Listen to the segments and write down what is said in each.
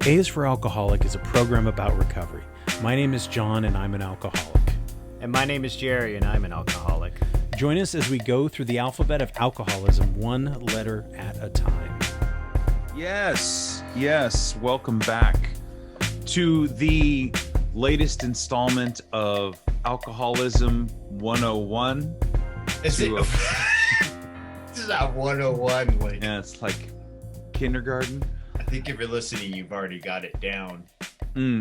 A is for Alcoholic is a program about recovery. My name is John and I'm an alcoholic. And my name is Jerry and I'm an alcoholic. Join us as we go through the alphabet of alcoholism one letter at a time. Yes, welcome back to the latest installment of Alcoholism 101. Is it? This is not 101. Like, yeah, it's like kindergarten. I think if you're listening, you've already got it down.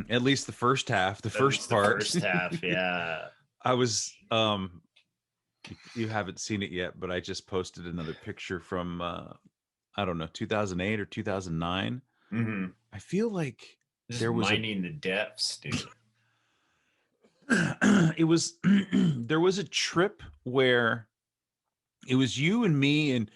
At least the first half, the first part. The first half, yeah. I was, you haven't seen it yet, but I just posted another picture from, I don't know, 2008 or 2009. Mm-hmm. I feel like Just there was mining the depths, dude. it was there was a trip where it was you and me, and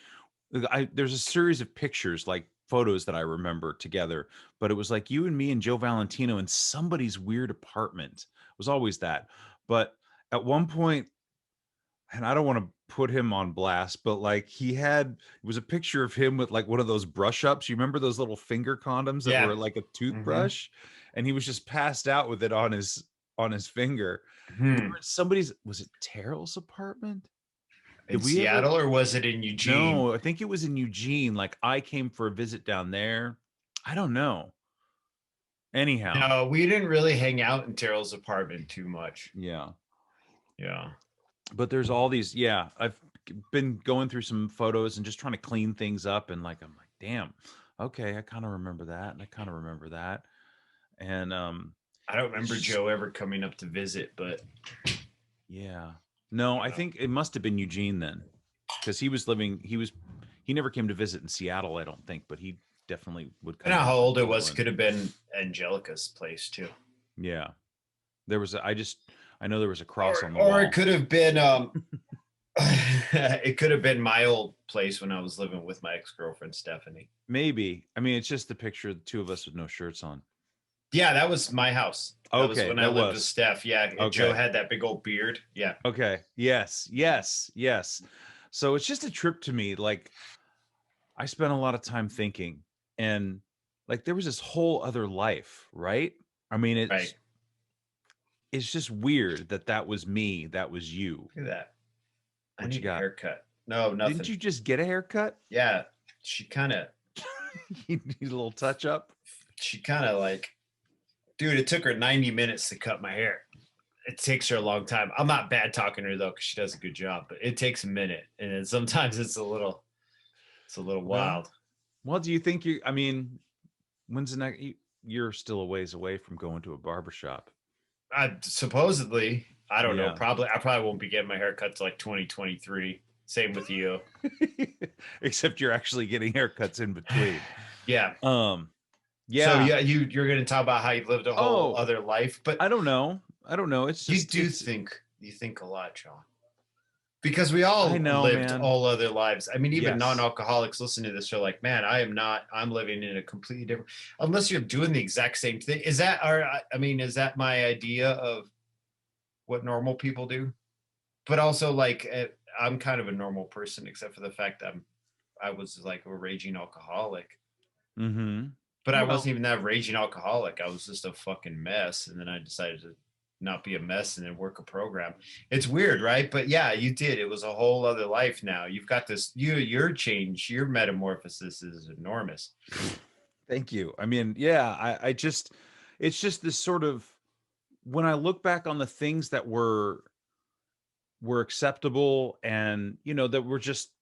there's a series of pictures, like photos that I remember together, but it was like you and me and Joe Valentino in somebody's weird apartment. It was always that. But at one point, and I don't want to put him on blast, but like it was a picture of him with like one of those brush ups. You remember those little finger condoms that were like a toothbrush? Mm-hmm. And he was just passed out with it on his finger. Mm-hmm. Was it Terrell's apartment? In Seattle, or was it in Eugene? No, I think it was in Eugene. Like, I came for a visit down there. I don't know. Anyhow. No, we didn't really hang out in Terrell's apartment too much. Yeah. But there's all these, I've been going through some photos and just trying to clean things up, and like, I'm like, damn, okay, I kind of remember that, and I kind of remember that. And I don't remember Joe ever coming up to visit, but yeah. No, I think it must have been Eugene then, because he never came to visit in Seattle, I don't think, but he definitely would come. I don't know how old it was. Could have been Angelica's place too. Yeah. I know there was a cross on the wall. Or it could have been it could have been my old place when I was living with my ex-girlfriend Stephanie. Maybe. I mean, it's just the picture of the two of us with no shirts on. Yeah, that was my house. That was when I lived with Steph. Yeah, okay. Joe had that big old beard. Yeah. Okay. Yes. So it's just a trip to me. Like, I spent a lot of time thinking, and like there was this whole other life, right? I mean, it's just weird that was me, that was you. Look at that. What you got? A haircut. No, nothing. Didn't you just get a haircut? Yeah, she kind of. You need a little touch up. She kind of like. Dude, it took her 90 minutes to cut my hair. It takes her a long time. I'm not bad talking to her though, because she does a good job, but it takes a minute. And then sometimes it's a little wild. Well, do you think when's the next, you're still a ways away from going to a barbershop? Supposedly, I don't know. I probably won't be getting my hair cut till like 2023. Same with you. Except you're actually getting haircuts in between. Yeah. Yeah. So you're going to talk about how you lived a whole other life, but I don't know. It's just you think a lot, John. Because we all lived all other lives. I mean, even non-alcoholics listening to this are like, man, I'm living in a completely different, unless you're doing the exact same thing. Is that my idea of what normal people do? But also, like, I'm kind of a normal person, except for the fact that I was like a raging alcoholic. Mm-hmm. But I wasn't even that raging alcoholic. I was just a fucking mess. And then I decided to not be a mess and then work a program. It's weird, right? But yeah, you did. It was a whole other life now. You've got this, your change, your metamorphosis is enormous. Thank you. I mean, it's just this sort of, when I look back on the things that were acceptable, and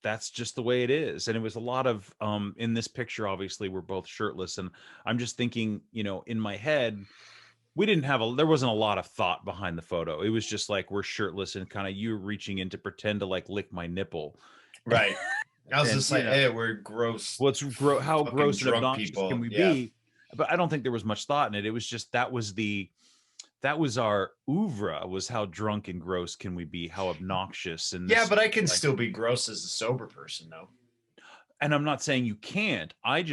that's just the way it is. And it was a lot of in this picture, obviously we're both shirtless, and I'm just thinking, in my head, there wasn't a lot of thought behind the photo. It was just like, we're shirtless and kind of you reaching in to pretend to like lick my nipple, right? I was just like, hey, we're gross. How gross and obnoxious people can we be? But I don't think there was much thought in it. It was just that was our oeuvre, was how drunk and gross can we be, how obnoxious. And but I can still be gross as a sober person though. And I'm not saying you can't. I'm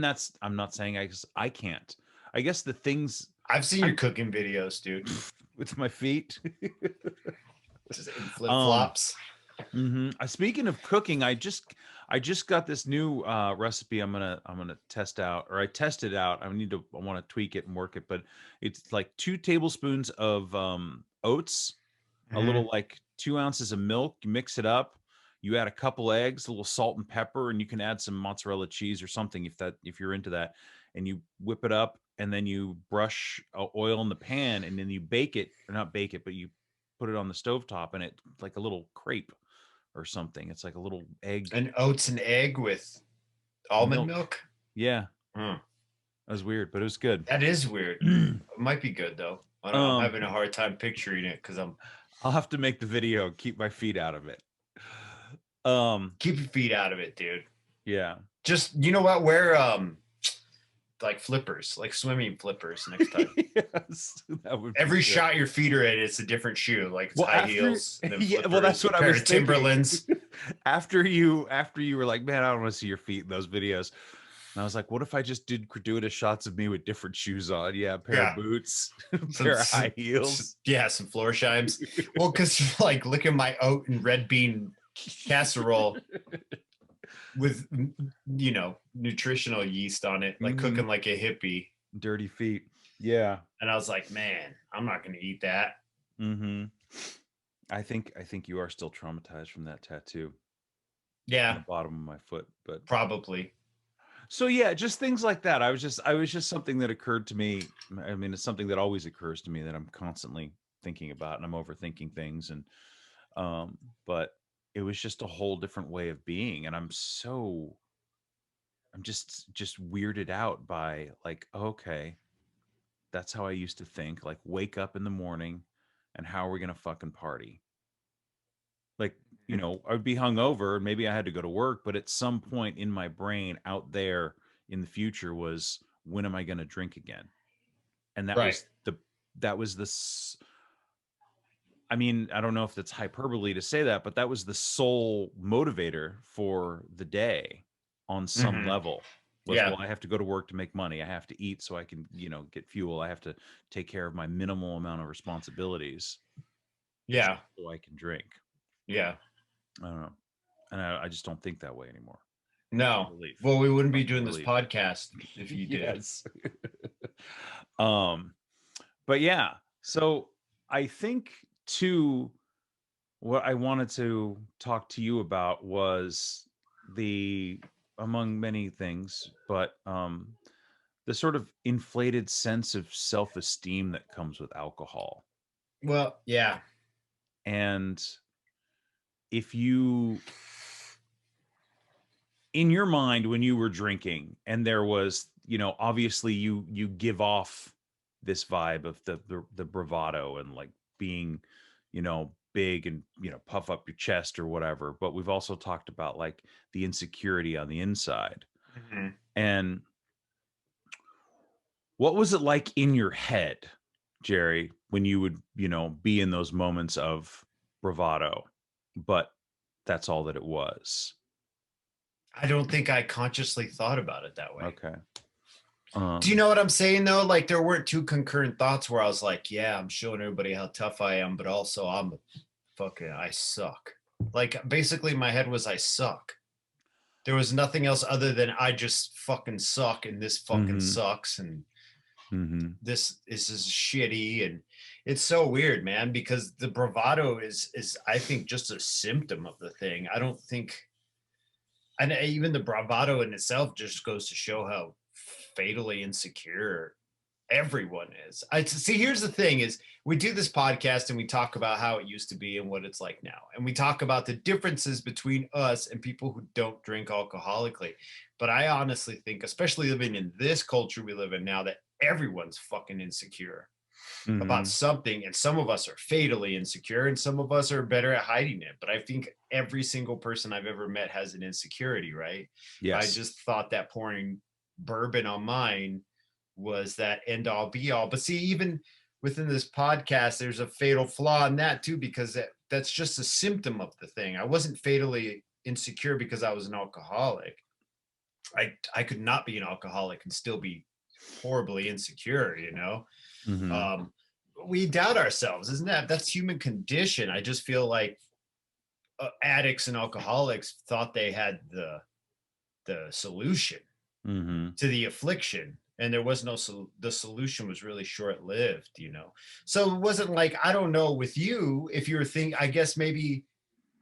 not saying I can't. I guess the things I've seen your cooking videos, dude. With my feet. Just in flip-flops. Speaking of cooking, I I just got this new recipe. I'm gonna test out, or I tested out. I want to tweak it and work it, but it's like 2 tablespoons of oats, a little like 2 ounces of milk. You mix it up. You add a couple eggs, a little salt and pepper, and you can add some mozzarella cheese or something if you're into that. And you whip it up, and then you brush oil in the pan, and then you bake it, or not bake it, but you put it on the stovetop, and it like a little crepe or something. It's like a little egg. An oats and egg with almond milk. Yeah. That was weird, but it was good. That is weird. It might be good though. I'm having a hard time picturing it because I'll have to make the video. Keep my feet out of it. Keep your feet out of it, dude. Yeah. Just, you know what? Wear like flippers, like swimming flippers next time. Yes, that would every shot your feet are in, it's a different shoe. Like it's high heels. Yeah, well, that's what I was thinking. Timberlands. after you were like, man, I don't want to see your feet in those videos. And I was like, what if I just did gratuitous shots of me with different shoes on? Yeah, a pair of boots, a pair of high heels. Yeah, some floor shimes. Well, because like, look at my oat and red bean casserole with, you know, nutritional yeast on it, like cooking like a hippie. Dirty feet. Yeah. And I was like, man, I'm not going to eat that. I think you are still traumatized from that tattoo. Yeah. On the bottom of my foot, but probably. So yeah, just things like that. I was just something that occurred to me. I mean, it's something that always occurs to me that I'm constantly thinking about, and I'm overthinking things. And but it was just a whole different way of being, and I'm just weirded out by like, okay, that's how I used to think. Like, wake up in the morning, and how are we gonna fucking party? Like, you know, I'd be hungover and maybe I had to go to work, but at some point in my brain out there in the future was, when am I going to drink again? And that was this, I mean, I don't know if that's hyperbole to say that, but that was the sole motivator for the day on some level. Well, I have to go to work to make money. I have to eat so I can, you know, get fuel. I have to take care of my minimal amount of responsibilities. Yeah. So I can drink. Yeah. I don't know. And I just don't think that way anymore. No. Well, we wouldn't be doing this podcast if you did. Yes. But yeah, so I think too, what I wanted to talk to you about was among many things, but the sort of inflated sense of self-esteem that comes with alcohol. Well, yeah. And if you, in your mind, when you were drinking and there was, you know, obviously you give off this vibe of the bravado and like being, you know, big and, you know, puff up your chest or whatever. But we've also talked about like the insecurity on the inside. And what was it like in your head, Jerry, when you would, you know, be in those moments of bravado, but that's all that it was? I don't think I consciously thought about it that way. Okay. Do you know what I'm saying though? Like, there weren't two concurrent thoughts where I was like, yeah, I'm showing everybody how tough I am, but also I suck. Like, basically my head was, I suck. There was nothing else other than I just fucking suck, and this fucking sucks, and this is shitty. And it's so weird, man, because the bravado is I think just a symptom of the thing. I don't think, and even the bravado in itself just goes to show how fatally insecure everyone is. See, here's the thing is, we do this podcast and we talk about how it used to be and what it's like now. And we talk about the differences between us and people who don't drink alcoholically. But I honestly think, especially living in this culture we live in now, that everyone's fucking insecure about something. And some of us are fatally insecure and some of us are better at hiding it. But I think every single person I've ever met has an insecurity, right? Yes. I just thought that pouring bourbon on mine was that end all be all. But see, even within this podcast, there's a fatal flaw in that too, because that's just a symptom of the thing. I wasn't fatally insecure because I was an alcoholic. I could not be an alcoholic and still be horribly insecure, you know? We doubt ourselves, isn't that's human condition. I just feel like addicts and alcoholics thought they had the solution to the affliction, and there was no the solution was really short-lived, you know. So it wasn't like, I don't know with you if you were thinking, I guess maybe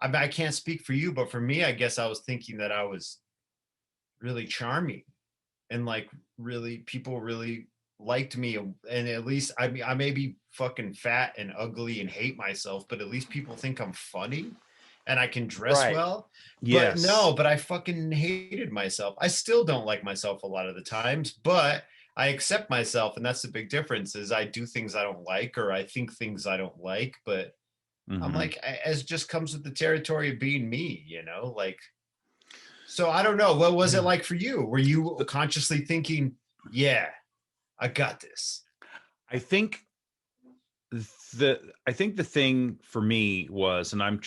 I can't speak for you, but for me, I guess I was thinking that I was really charming, and like really people really liked me, and at least I mean, I may be fucking fat and ugly and hate myself, but at least people think I'm funny and I can dress well. But no, but I fucking hated myself. I still don't like myself a lot of the times, but I accept myself, and that's the big difference. Is I do things I don't like, or I think things I don't like, but I'm like, as just comes with the territory of being me, you know, like. So I don't know. What was it like for you? Were you consciously thinking, yeah, I got this? I think the thing for me was, and I'm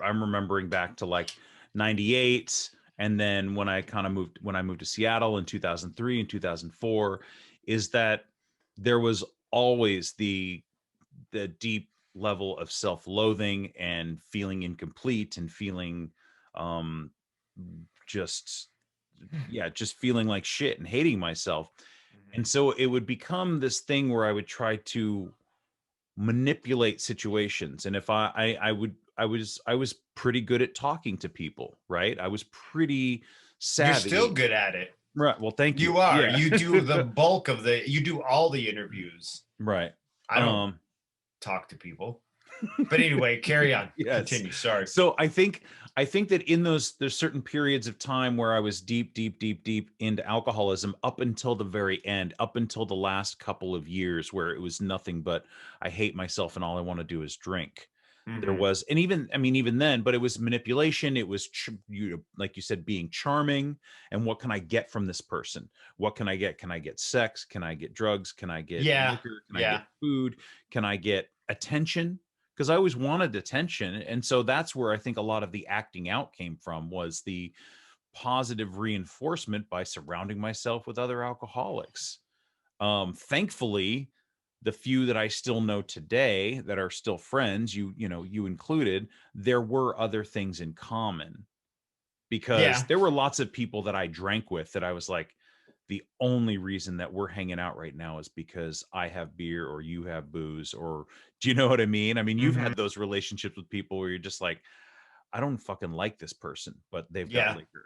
remembering back to like 98, and then when I moved to Seattle in 2003 and 2004, is that there was always the deep level of self-loathing and feeling incomplete and feeling just feeling like shit and hating myself. And so it would become this thing where I would try to manipulate situations. And if I was pretty good at talking to people, right? I was pretty savvy. You're still good at it. Right. Well, thank you. You are. Yeah. You do the bulk of you do all the interviews. Right. I don't talk to people. But anyway, carry on. Yes. Continue. Sorry. So I think that in there's certain periods of time where I was deep into alcoholism up until the very end, up until the last couple of years, where it was nothing but I hate myself and all I want to do is drink. There was, and even then, but it was manipulation. It was, like you said, being charming. And what can I get from this person? What can I get? Can I get sex? Can I get drugs? Can I get liquor? Can I get food? Can I get attention? Because I always wanted attention. And so that's where I think a lot of the acting out came from, was the positive reinforcement by surrounding myself with other alcoholics. Thankfully, the few that I still know today that are still friends, you included, there were other things in common, because there were lots of people that I drank with that I was like, the only reason that we're hanging out right now is because I have beer or you have booze, or do you know what I mean? I mean, you've had those relationships with people where you're just like, I don't fucking like this person, but they've got liquor.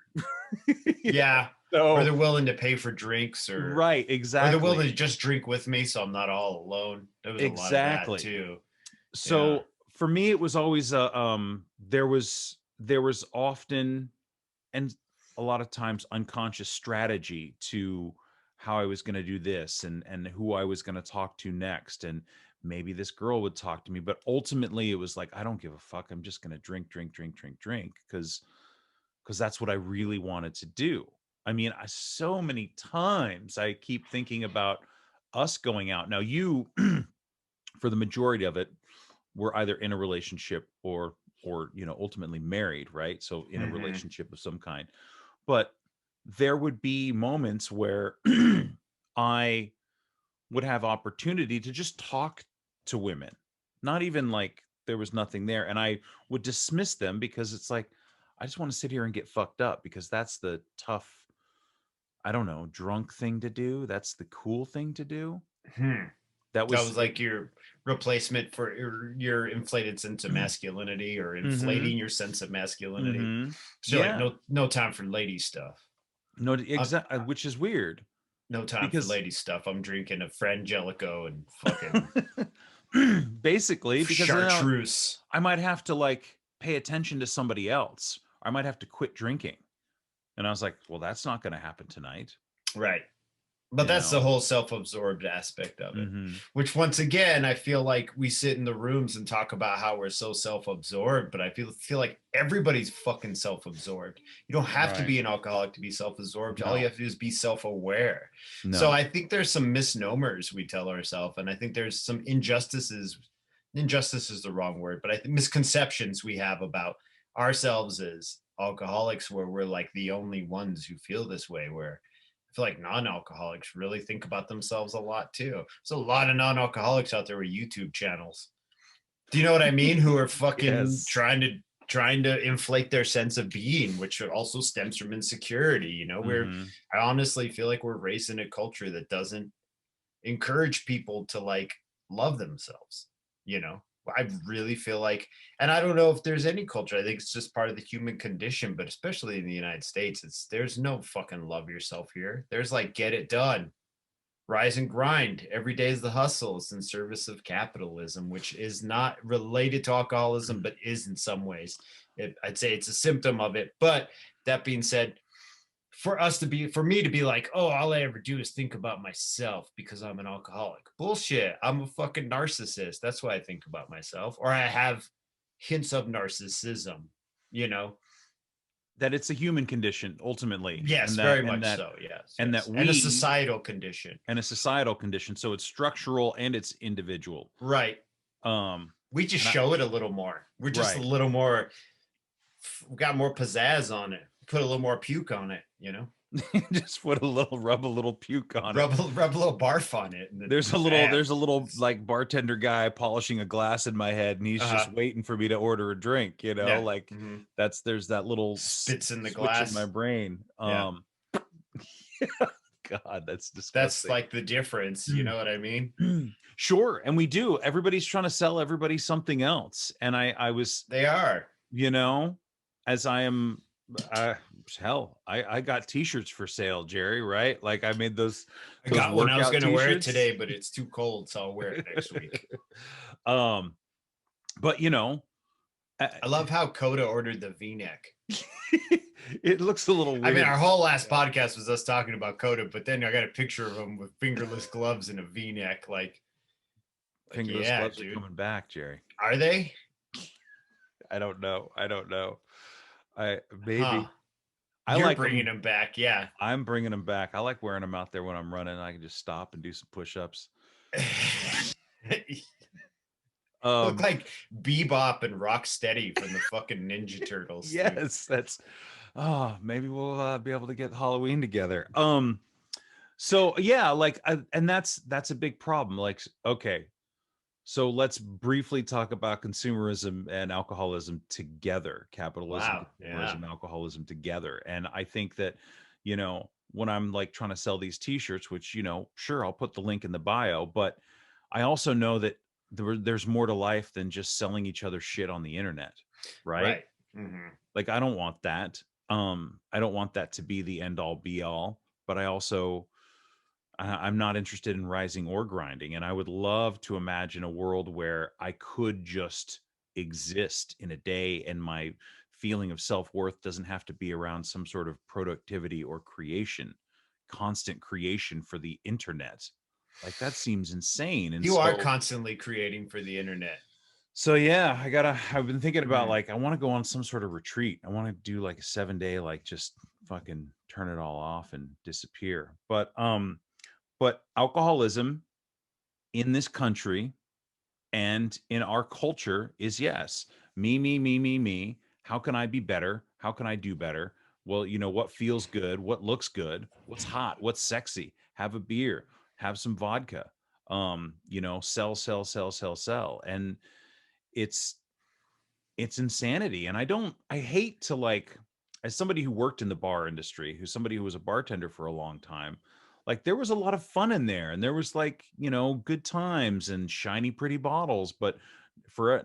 So, or they're willing to pay for drinks, or right, exactly. Or they're willing to just drink with me, so I'm not all alone. There was a lot of that too. So for me, it was always there was often, and a lot of times, unconscious strategy to how I was going to do this, and who I was going to talk to next, and maybe this girl would talk to me, but ultimately it was like, I don't give a fuck. I'm just going to drink because that's what I really wanted to do. I mean, so many times I keep thinking about us going out. Now, you, for the majority of it, were either in a relationship or ultimately married, right? So in a relationship of some kind. But there would be moments where I would have opportunity to just talk to women, not even like there was nothing there. And I would dismiss them because it's like, I just want to sit here and get fucked up, because that's the tough, I don't know, drunk thing to do. That's the cool thing to do. That was like your replacement for your inflated sense of masculinity, or inflating your sense of masculinity. So like no time for lady stuff. No, exactly, which is weird. No time for lady stuff. I'm drinking a Frangelico and fucking basically, because chartreuse. I might have to like pay attention to somebody else. I might have to quit drinking. And I was like, well, that's not going to happen tonight. Right. But that's the whole self-absorbed aspect of it, which once again, I feel like we sit in the rooms and talk about how we're so self-absorbed, but I feel like everybody's fucking self-absorbed. You don't have to be an alcoholic to be self-absorbed. All you have to do is be self-aware. So I think there's some misnomers we tell ourselves, and I think there's some injustices. Injustice is the wrong word, but I think misconceptions we have about ourselves as alcoholics, where we're like the only ones who feel this way, where I feel like non-alcoholics really think about themselves a lot too. There's a lot of non-alcoholics out there with YouTube channels. Do you know what I mean? Who are fucking trying to trying to inflate their sense of being, which also stems from insecurity. You know, where I honestly feel like we're raised in a culture that doesn't encourage people to like love themselves. You know, I really feel like, and I don't know if there's any culture, I think it's just part of the human condition, but especially in the United States, there's no fucking love yourself here. There's like, get it done, rise and grind. Every day is the hustle. It's in service of capitalism, which is not related to alcoholism, but is in some ways. I'd say it's a symptom of it. But that being said, for me to be like, oh, all I ever do is think about myself because I'm an alcoholic. Bullshit. I'm a fucking narcissist. That's why I think about myself, or I have hints of narcissism, you know. That it's a human condition ultimately. Yes, and very much so. Yes, and yes. that and a societal condition. And a societal condition. So it's structural and it's individual. Right. We just show it a little more. We're just a little more. We got more pizzazz on it. Put a little more puke on it, you know. Just rub a little puke on it. Rub a little barf on it. There's a little like bartender guy polishing a glass in my head, and he's just waiting for me to order a drink. You know, like there's that little spits in the switch glass in my brain. God, that's disgusting. That's like the difference. You know what I mean? Sure, and we do. Everybody's trying to sell everybody something else, and they are. You know, as I am. Hell, I got t-shirts for sale, Jerry, right? Like I made those I got one. I was gonna wear it today, but it's too cold, so I'll wear it next week. But you know, I love how Coda ordered the V-neck. It looks a little weird. I mean, our whole last podcast was us talking about Coda, but then I got a picture of him with fingerless gloves and a V-neck. Like fingerless gloves are coming back, Jerry. Are they? I don't know. Maybe. Huh. You're like bringing them back. Yeah, I'm bringing them back. I like wearing them out there when I'm running. I can just stop and do some push-ups. Look like Bebop and Rocksteady from the fucking Ninja Turtles. Yes, dude. Maybe we'll be able to get Halloween together. So yeah, like, and that's a big problem. Like, okay. So let's briefly talk about consumerism and alcoholism together, capitalism, consumerism, alcoholism together. And I think that, you know, when I'm like trying to sell these t-shirts, which, you know, sure, I'll put the link in the bio, but I also know that there's more to life than just selling each other shit on the internet. Right. Mm-hmm. Like, I don't want that. I don't want that to be the end all be all, but I'm not interested in rising or grinding. And I would love to imagine a world where I could just exist in a day and my feeling of self-worth doesn't have to be around some sort of productivity or constant creation for the internet. Like, that seems insane. And you are constantly creating for the internet. So yeah, I've been thinking about like, I want to go on some sort of retreat. I want to do like a 7-day, like just fucking turn it all off and disappear. But alcoholism in this country and in our culture is yes, me. How can I be better? How can I do better? Well, you know, what feels good, what looks good, what's hot, what's sexy, have a beer, have some vodka, you know, sell. And it's insanity. And I hate to, like, as somebody who worked in the bar industry, somebody who was a bartender for a long time, like, there was a lot of fun in there, and there was, like, you know, good times and shiny, pretty bottles, but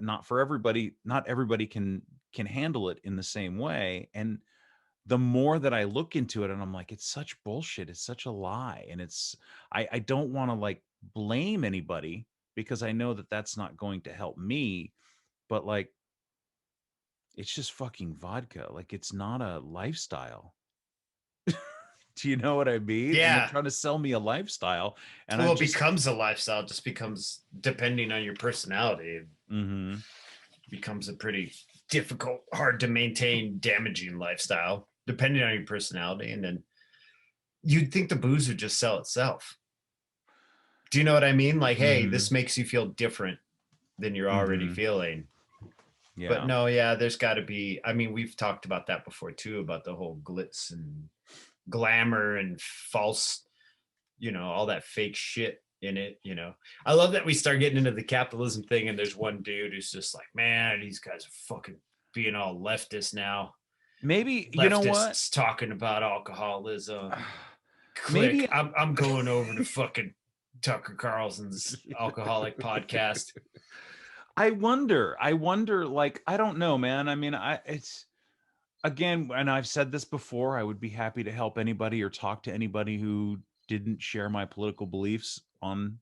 not everybody can handle it in the same way. And the more that I look into it, and I'm like, it's such bullshit. It's such a lie. And I don't want to like blame anybody, because I know that that's not going to help me, but like, it's just fucking vodka. Like, it's not a lifestyle. Do you know what I mean? Yeah. And they're trying to sell me a lifestyle. And it becomes a lifestyle. It just becomes, depending on your personality, becomes a pretty difficult, hard to maintain, damaging lifestyle, depending on your personality. And then you'd think the booze would just sell itself. Do you know what I mean? Like, hey, this makes you feel different than you're already feeling. Yeah. But no, yeah, there's got to be, I mean, we've talked about that before too, about the whole glitz and glamour and false, you know, all that fake shit in it. You know, I love that we start getting into the capitalism thing, and there's one dude who's just like, man, these guys are fucking being all leftist now. Maybe Leftists you know what? Talking about alcoholism. Maybe I'm going over to fucking Tucker Carlson's alcoholic podcast. I wonder, like, I don't know, man. I mean, it's again, and I've said this before, I would be happy to help anybody or talk to anybody who didn't share my political beliefs on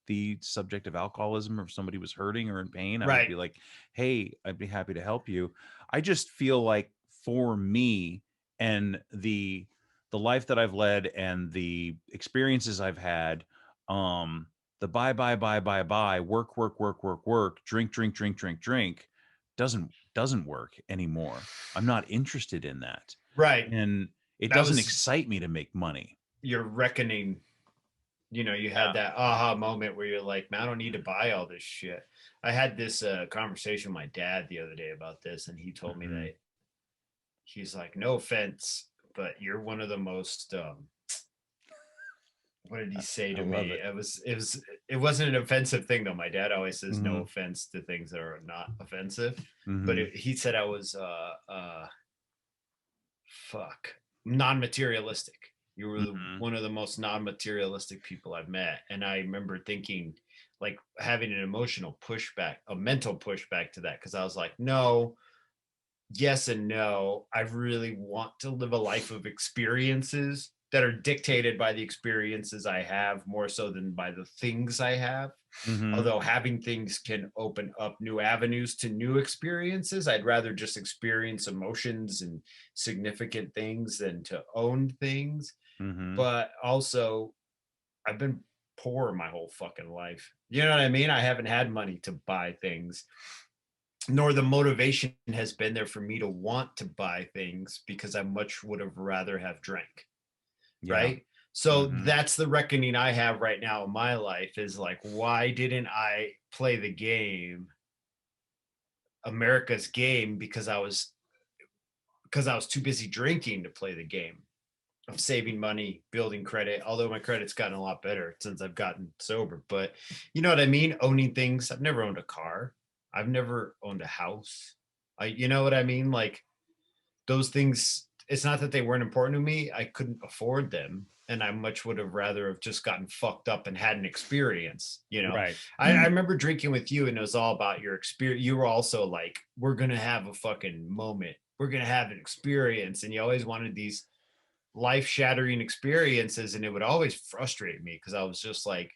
the subject of alcoholism, or if somebody was hurting or in pain, I would be like, hey, I'd be happy to help you. I just feel like for me and the life that I've led and the experiences I've had, the buy, work, drink doesn't work anymore. I'm not interested in that. Right. And it doesn't excite me to make money. You're reckoning, you know, you had that aha moment where you're like, man, I don't need to buy all this shit. I had this conversation with my dad the other day about this, and he told me that he's like, no offense, but you're one of the most what did he say to me? It wasn't an offensive thing though. My dad always says no offense to things that are not offensive. But he said I was non-materialistic. You were one of the most non-materialistic people I've met. And I remember thinking, like, having an emotional pushback, a mental pushback to that, because I was like, no, yes and no. I really want to live a life of experiences that are dictated by the experiences I have more so than by the things I have. Although having things can open up new avenues to new experiences, I'd rather just experience emotions and significant things than to own things. But also, I've been poor my whole fucking life. You know what I mean? I haven't had money to buy things, nor the motivation has been there for me to want to buy things, because I much would have rather have drank. Right. So that's the reckoning I have right now in my life, is like, why didn't I play the game, America's game, because I was too busy drinking to play the game of saving money, building credit, although my credit's gotten a lot better since I've gotten sober. But you know what I mean? Owning things. I've never owned a car. I've never owned a house. You know what I mean? Like, those things, it's not that they weren't important to me. I couldn't afford them. And I much would have rather have just gotten fucked up and had an experience, you know? Right. I remember drinking with you, and it was all about your experience. You were also like, we're going to have a fucking moment. We're going to have an experience. And you always wanted these life-shattering experiences. And it would always frustrate me, because I was just like,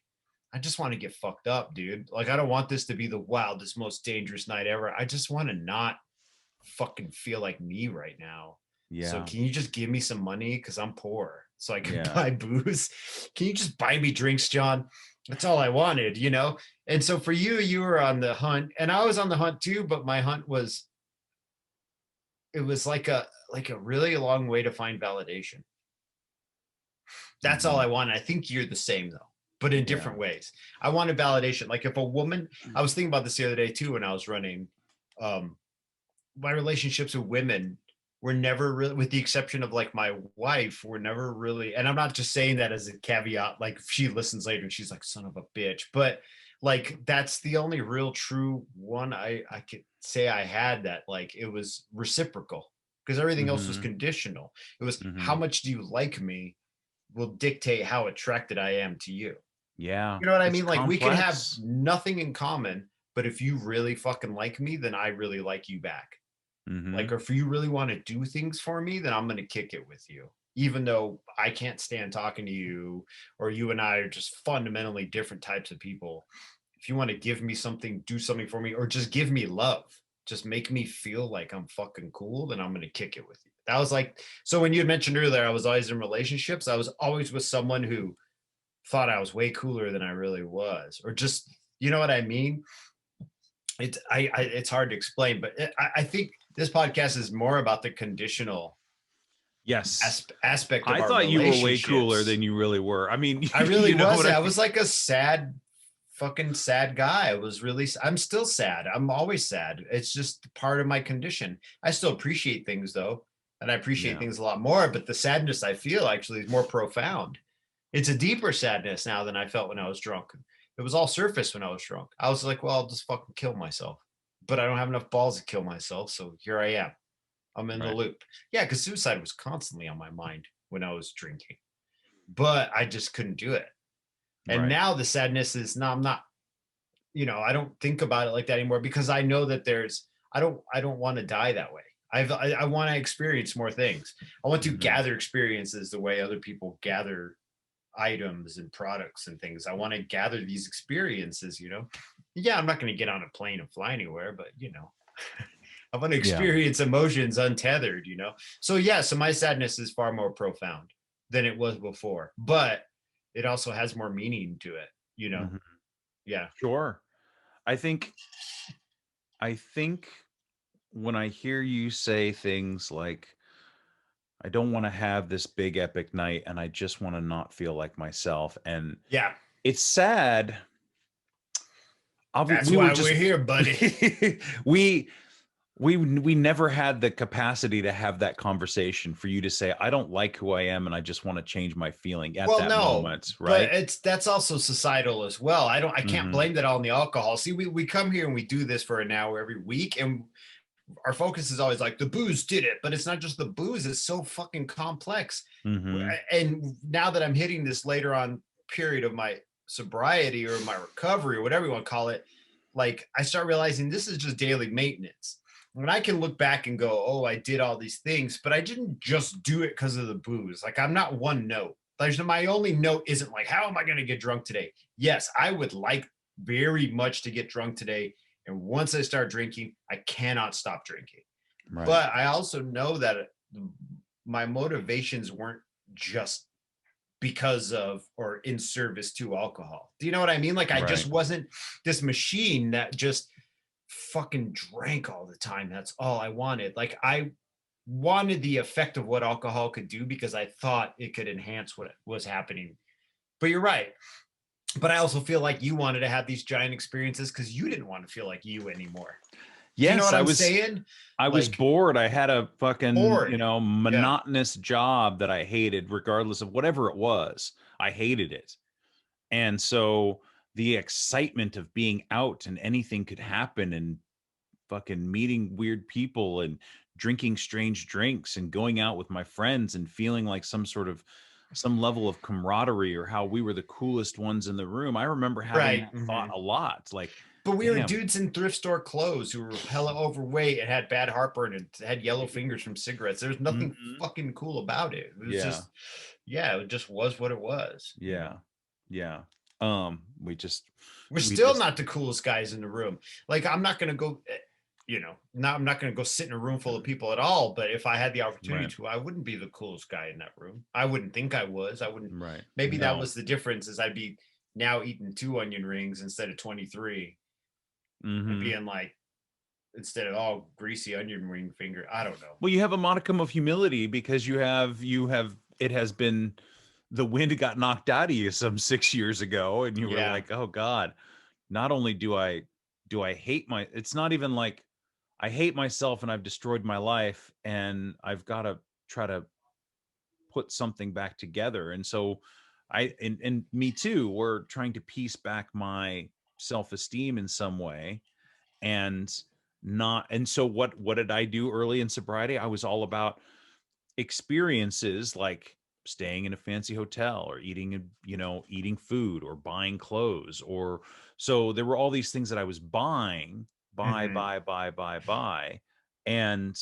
I just want to get fucked up, dude. Like, I don't want this to be the wildest, most dangerous night ever. I just want to not fucking feel like me right now. Yeah. So can you just give me some money? Because I'm poor, so I can buy booze. Can you just buy me drinks, John? That's all I wanted, you know? And so for you, you were on the hunt, and I was on the hunt too, but my hunt was, it was like a really long way to find validation. That's all I wanted. I think you're the same though, but in different ways. I wanted validation. Like, if a woman, I was thinking about this the other day too, when I was running, my relationships with women were never really, with the exception of like my wife, were never really, and I'm not just saying that as a caveat, like if she listens later and she's like, son of a bitch, but like, that's the only real true one I could say I had, that like, it was reciprocal, because everything else was conditional. It was, how much do you like me will dictate how attracted I am to you. Yeah. You know what I mean? Like, complex. We can have nothing in common, but if you really fucking like me, then I really like you back. Like, if you really want to do things for me, then I'm going to kick it with you, even though I can't stand talking to you, or you and I are just fundamentally different types of people. If you want to give me something, do something for me, or just give me love, just make me feel like I'm fucking cool, then I'm going to kick it with you. That was like, so when you had mentioned earlier, I was always in relationships, I was always with someone who thought I was way cooler than I really was, or just, you know what I mean? It's hard to explain, but I think this podcast is more about the conditional aspect of I thought you were way cooler than you really were. I mean, I really was. I was like a fucking sad guy. I'm still sad. I'm always sad. It's just part of my condition. I still appreciate things though. And I appreciate things a lot more, but the sadness I feel actually is more profound. It's a deeper sadness now than I felt when I was drunk. It was all surface when I was drunk. I was like, well, I'll just fucking kill myself. but I don't have enough balls to kill myself. So here I am. I'm in the Right. loop. Yeah, because suicide was constantly on my mind when I was drinking, but I just couldn't do it. And Right. now the sadness is, no, I'm not, I don't think about it like that anymore, because I know that I don't want to die that way. I want to experience more things. I want to Mhm. gather experiences the way other people gather items and products and things. I want to gather these experiences, Yeah, I'm not going to get on a plane and fly anywhere, but I want to experience emotions untethered, So yeah, so my sadness is far more profound than it was before, but it also has more meaning to it, Mhm. Yeah. Sure. I think when I hear you say things like, I don't want to have this big epic night and I just want to not feel like myself. And Yeah. it's sad. That's We were why just we're here, buddy. we never had the capacity to have that conversation for you to say, I don't like who I am and I just want to change my feeling at Well, that no, moment, but right? that's also societal as well. I can't Mhm. blame that all on the alcohol. See, we come here and we do this for an hour every week, and our focus is always like the booze did it, but it's not just the booze. It's so fucking complex. Mhm. And now that I'm hitting this later on period of my sobriety or my recovery or whatever you want to call it, like I start realizing this is just daily maintenance. When I can look back and go, oh, I did all these things, but I didn't just do it because of the booze. Like I'm not one note. My only note isn't like, how am I going to get drunk today? Yes, I would like very much to get drunk today. And once I start drinking, I cannot stop drinking. Right. But I also know that my motivations weren't just because of or in service to alcohol. Do you know what I mean? Like I just Right. wasn't this machine that just fucking drank all the time. That's all I wanted. Like I wanted the effect of what alcohol could do because I thought it could enhance what was happening. But you're right. But I also feel like you wanted to have these giant experiences because you didn't want to feel like you anymore. Do you know Yes, what I'm saying? I was Like bored. I had a fucking, bored. Yeah. monotonous job that I hated, regardless of whatever it was. I hated it. And so the excitement of being out and anything could happen and fucking meeting weird people and drinking strange drinks and going out with my friends and feeling like some level of camaraderie or how we were the coolest ones in the room. I remember having Right. that thought a lot. Like, But we were damn. dudes in thrift store clothes who were hella overweight and had bad heartburn and had yellow fingers from cigarettes. There's nothing Mhm. fucking cool about it. It was Yeah. just, yeah, it just was what it was. Yeah. Yeah. We just We're we still just not the coolest guys in the room. Like I'm not gonna go, I'm not gonna go sit in a room full of people at all. But if I had the opportunity right. to, I wouldn't be the coolest guy in that room. I wouldn't think I was. I wouldn't. Right. Maybe that No. was the difference. Is I'd be now eating 2 onion rings instead of 23, and Mhm. being like instead of all greasy onion ring finger. I don't know. Well, you have a modicum of humility because you have it has been the wind got knocked out of you some 6 years ago and you were Yeah. like, "Oh god, not only do I hate my it's not even like I hate myself and I've destroyed my life and I've got to try to put something back together." And so and me too, we're trying to piece back my self-esteem in some way and not and so what did I do early in sobriety? I was all about experiences like staying in a fancy hotel or eating food or buying clothes or so there were all these things that I was buying Hmm. buy and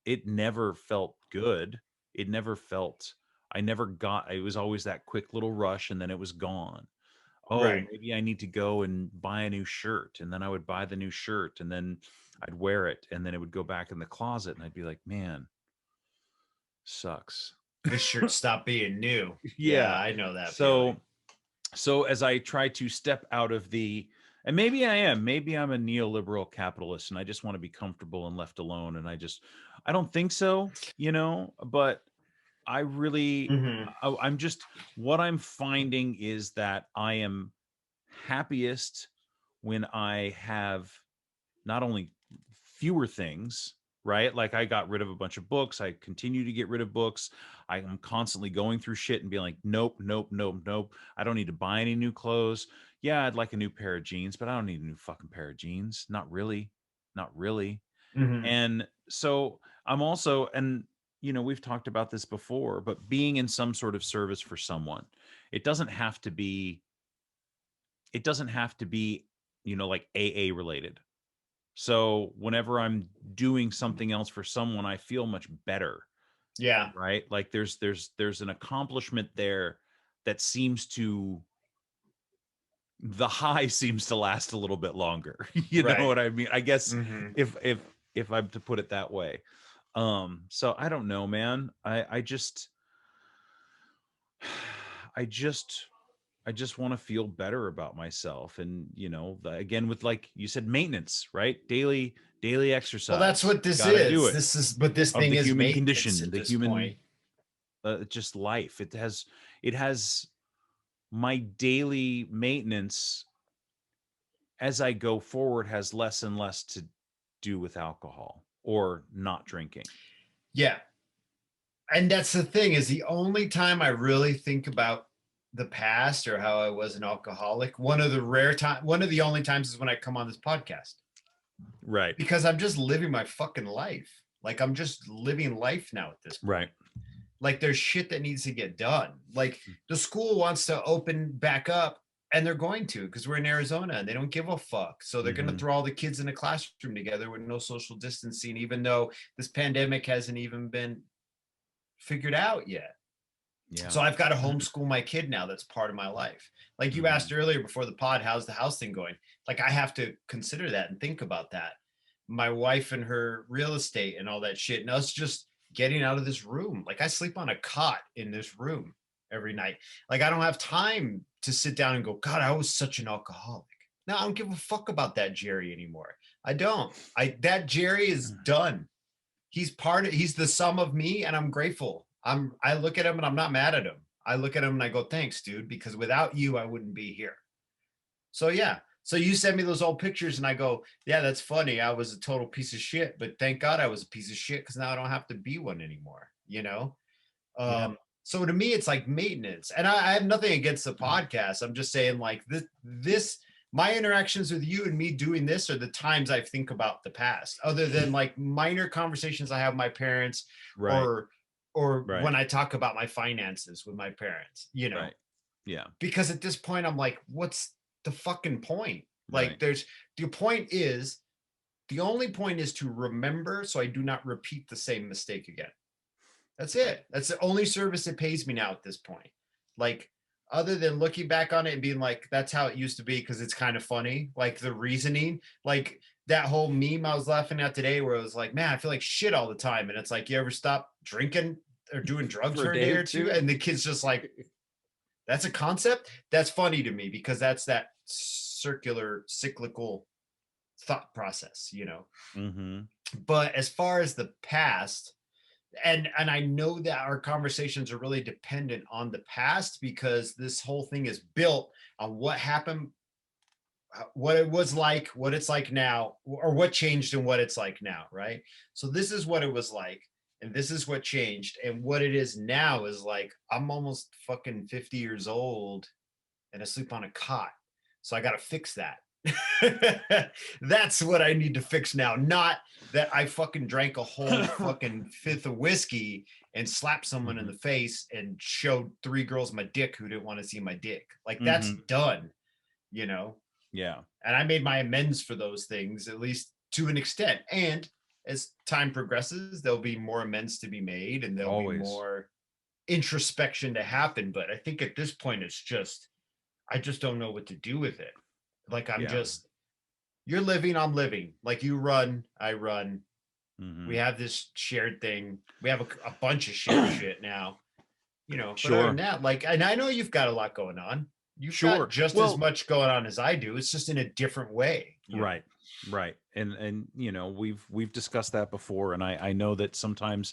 it never felt good. It never felt I never got it was always that quick little rush and then it was gone. Oh, Right. maybe I need to go and buy a new shirt. And then I would buy the new shirt and then I'd wear it. And then it would go back in the closet and I'd be like, man, sucks. This shirt stopped being new. Yeah, Yeah. I know that feeling. So as I try to step out of and maybe I'm a neoliberal capitalist and I just want to be comfortable and left alone. And I don't think so, but I really, Hmm. I'm just, what I'm finding is that I am happiest when I have not only fewer things, right? Like I got rid of a bunch of books. I continue to get rid of books. I am constantly going through shit and being like, nope, nope, nope, nope. I don't need to buy any new clothes. Yeah, I'd like a new pair of jeans, but I don't need a new fucking pair of jeans. Not really. not really. Mm-hmm. And so I'm also, and we've talked about this before, but being in some sort of service for someone, it doesn't have to be, like AA related. So whenever I'm doing something else for someone, I feel much better. Yeah. Right. Like there's an accomplishment there that seems to, the high seems to last a little bit longer. You know what I mean? I guess if I'm to put it that way. So I don't know, man. I just want to feel better about myself. And again, with, like you said, maintenance, right? Daily exercise. Well, that's what this Gotta is. do it. This is, but this thing the is human condition, at the this human point. Just life. It has my daily maintenance as I go forward has less and less to do with alcohol or not drinking. Yeah. And that's the thing, is the only time I really think about the past or how I was an alcoholic, one of the only times is when I come on this podcast. Right. Because I'm just living my fucking life. Like, I'm just living life now at this point. Right. Like, there's shit that needs to get done. Like, the school wants to open back up, and they're going to, because we're in Arizona and they don't give a fuck. So they're going to throw all the kids in a classroom together with no social distancing, even though this pandemic hasn't even been figured out yet. Yeah. So I've got to homeschool my kid now. That's part of my life. Like you asked earlier before the pod, how's the house thing going? Like, I have to consider that and think about that. My wife and her real estate and all that shit, and us just getting out of this room. Like, I sleep on a cot in this room every night. Like, I don't have time to sit down and go, God, I was such an alcoholic. No, I don't give a fuck about that Jerry anymore. I don't. That Jerry is done. He's the sum of me, and I'm grateful. I look at him and I'm not mad at him. I look at him and I go, thanks, dude, because without you, I wouldn't be here. So yeah. So you send me those old pictures and I go, yeah, that's funny. I was a total piece of shit, but thank God I was a piece of shit, because now I don't have to be one anymore, So to me, it's like maintenance. And I have nothing against the podcast. I'm just saying, like, this my interactions with you and me doing this are the times I think about the past, other than like minor conversations I have with my parents, or when I talk about my finances with my parents, Right. Yeah. Because at this point, I'm like, what's the fucking point? Like, the only point is to remember so I do not repeat the same mistake again. That's it. That's the only service that pays me now at this point. Like, other than looking back on it and being like, that's how it used to be because it's kind of funny. Like, the reasoning, like that whole meme I was laughing at today where it was like, man, I feel like shit all the time. And it's like, you ever stop drinking or doing drugs for a day or two? And the kid's just like, that's a concept? That's funny to me because that's that cyclical thought process, But as far as the past, and I know that our conversations are really dependent on the past, because this whole thing is built on what happened, what it was like, what it's like now, or what changed and what it's like now, right? So this is what it was like, and this is what changed, and what it is now is like, I'm almost fucking 50 years old and I sleep on a cot, so I got to fix that. That's what I need to fix now, not that I fucking drank a whole fucking fifth of whiskey and slapped someone in the face and showed 3 girls my dick who didn't want to see my dick. Like, that's done, Yeah. And I made my amends for those things, at least to an extent. And as time progresses, there'll be more amends to be made, and there'll be more introspection to happen. But I think at this point, I just don't know what to do with it. Like, you're living, I'm living. Like, you run, I run. We have this shared thing. We have a bunch of shared shit now, But other than that, like, and I know you've got a lot going on. You've got just as much going on as I do. It's just in a different way. Right. And we've discussed that before. And I know that sometimes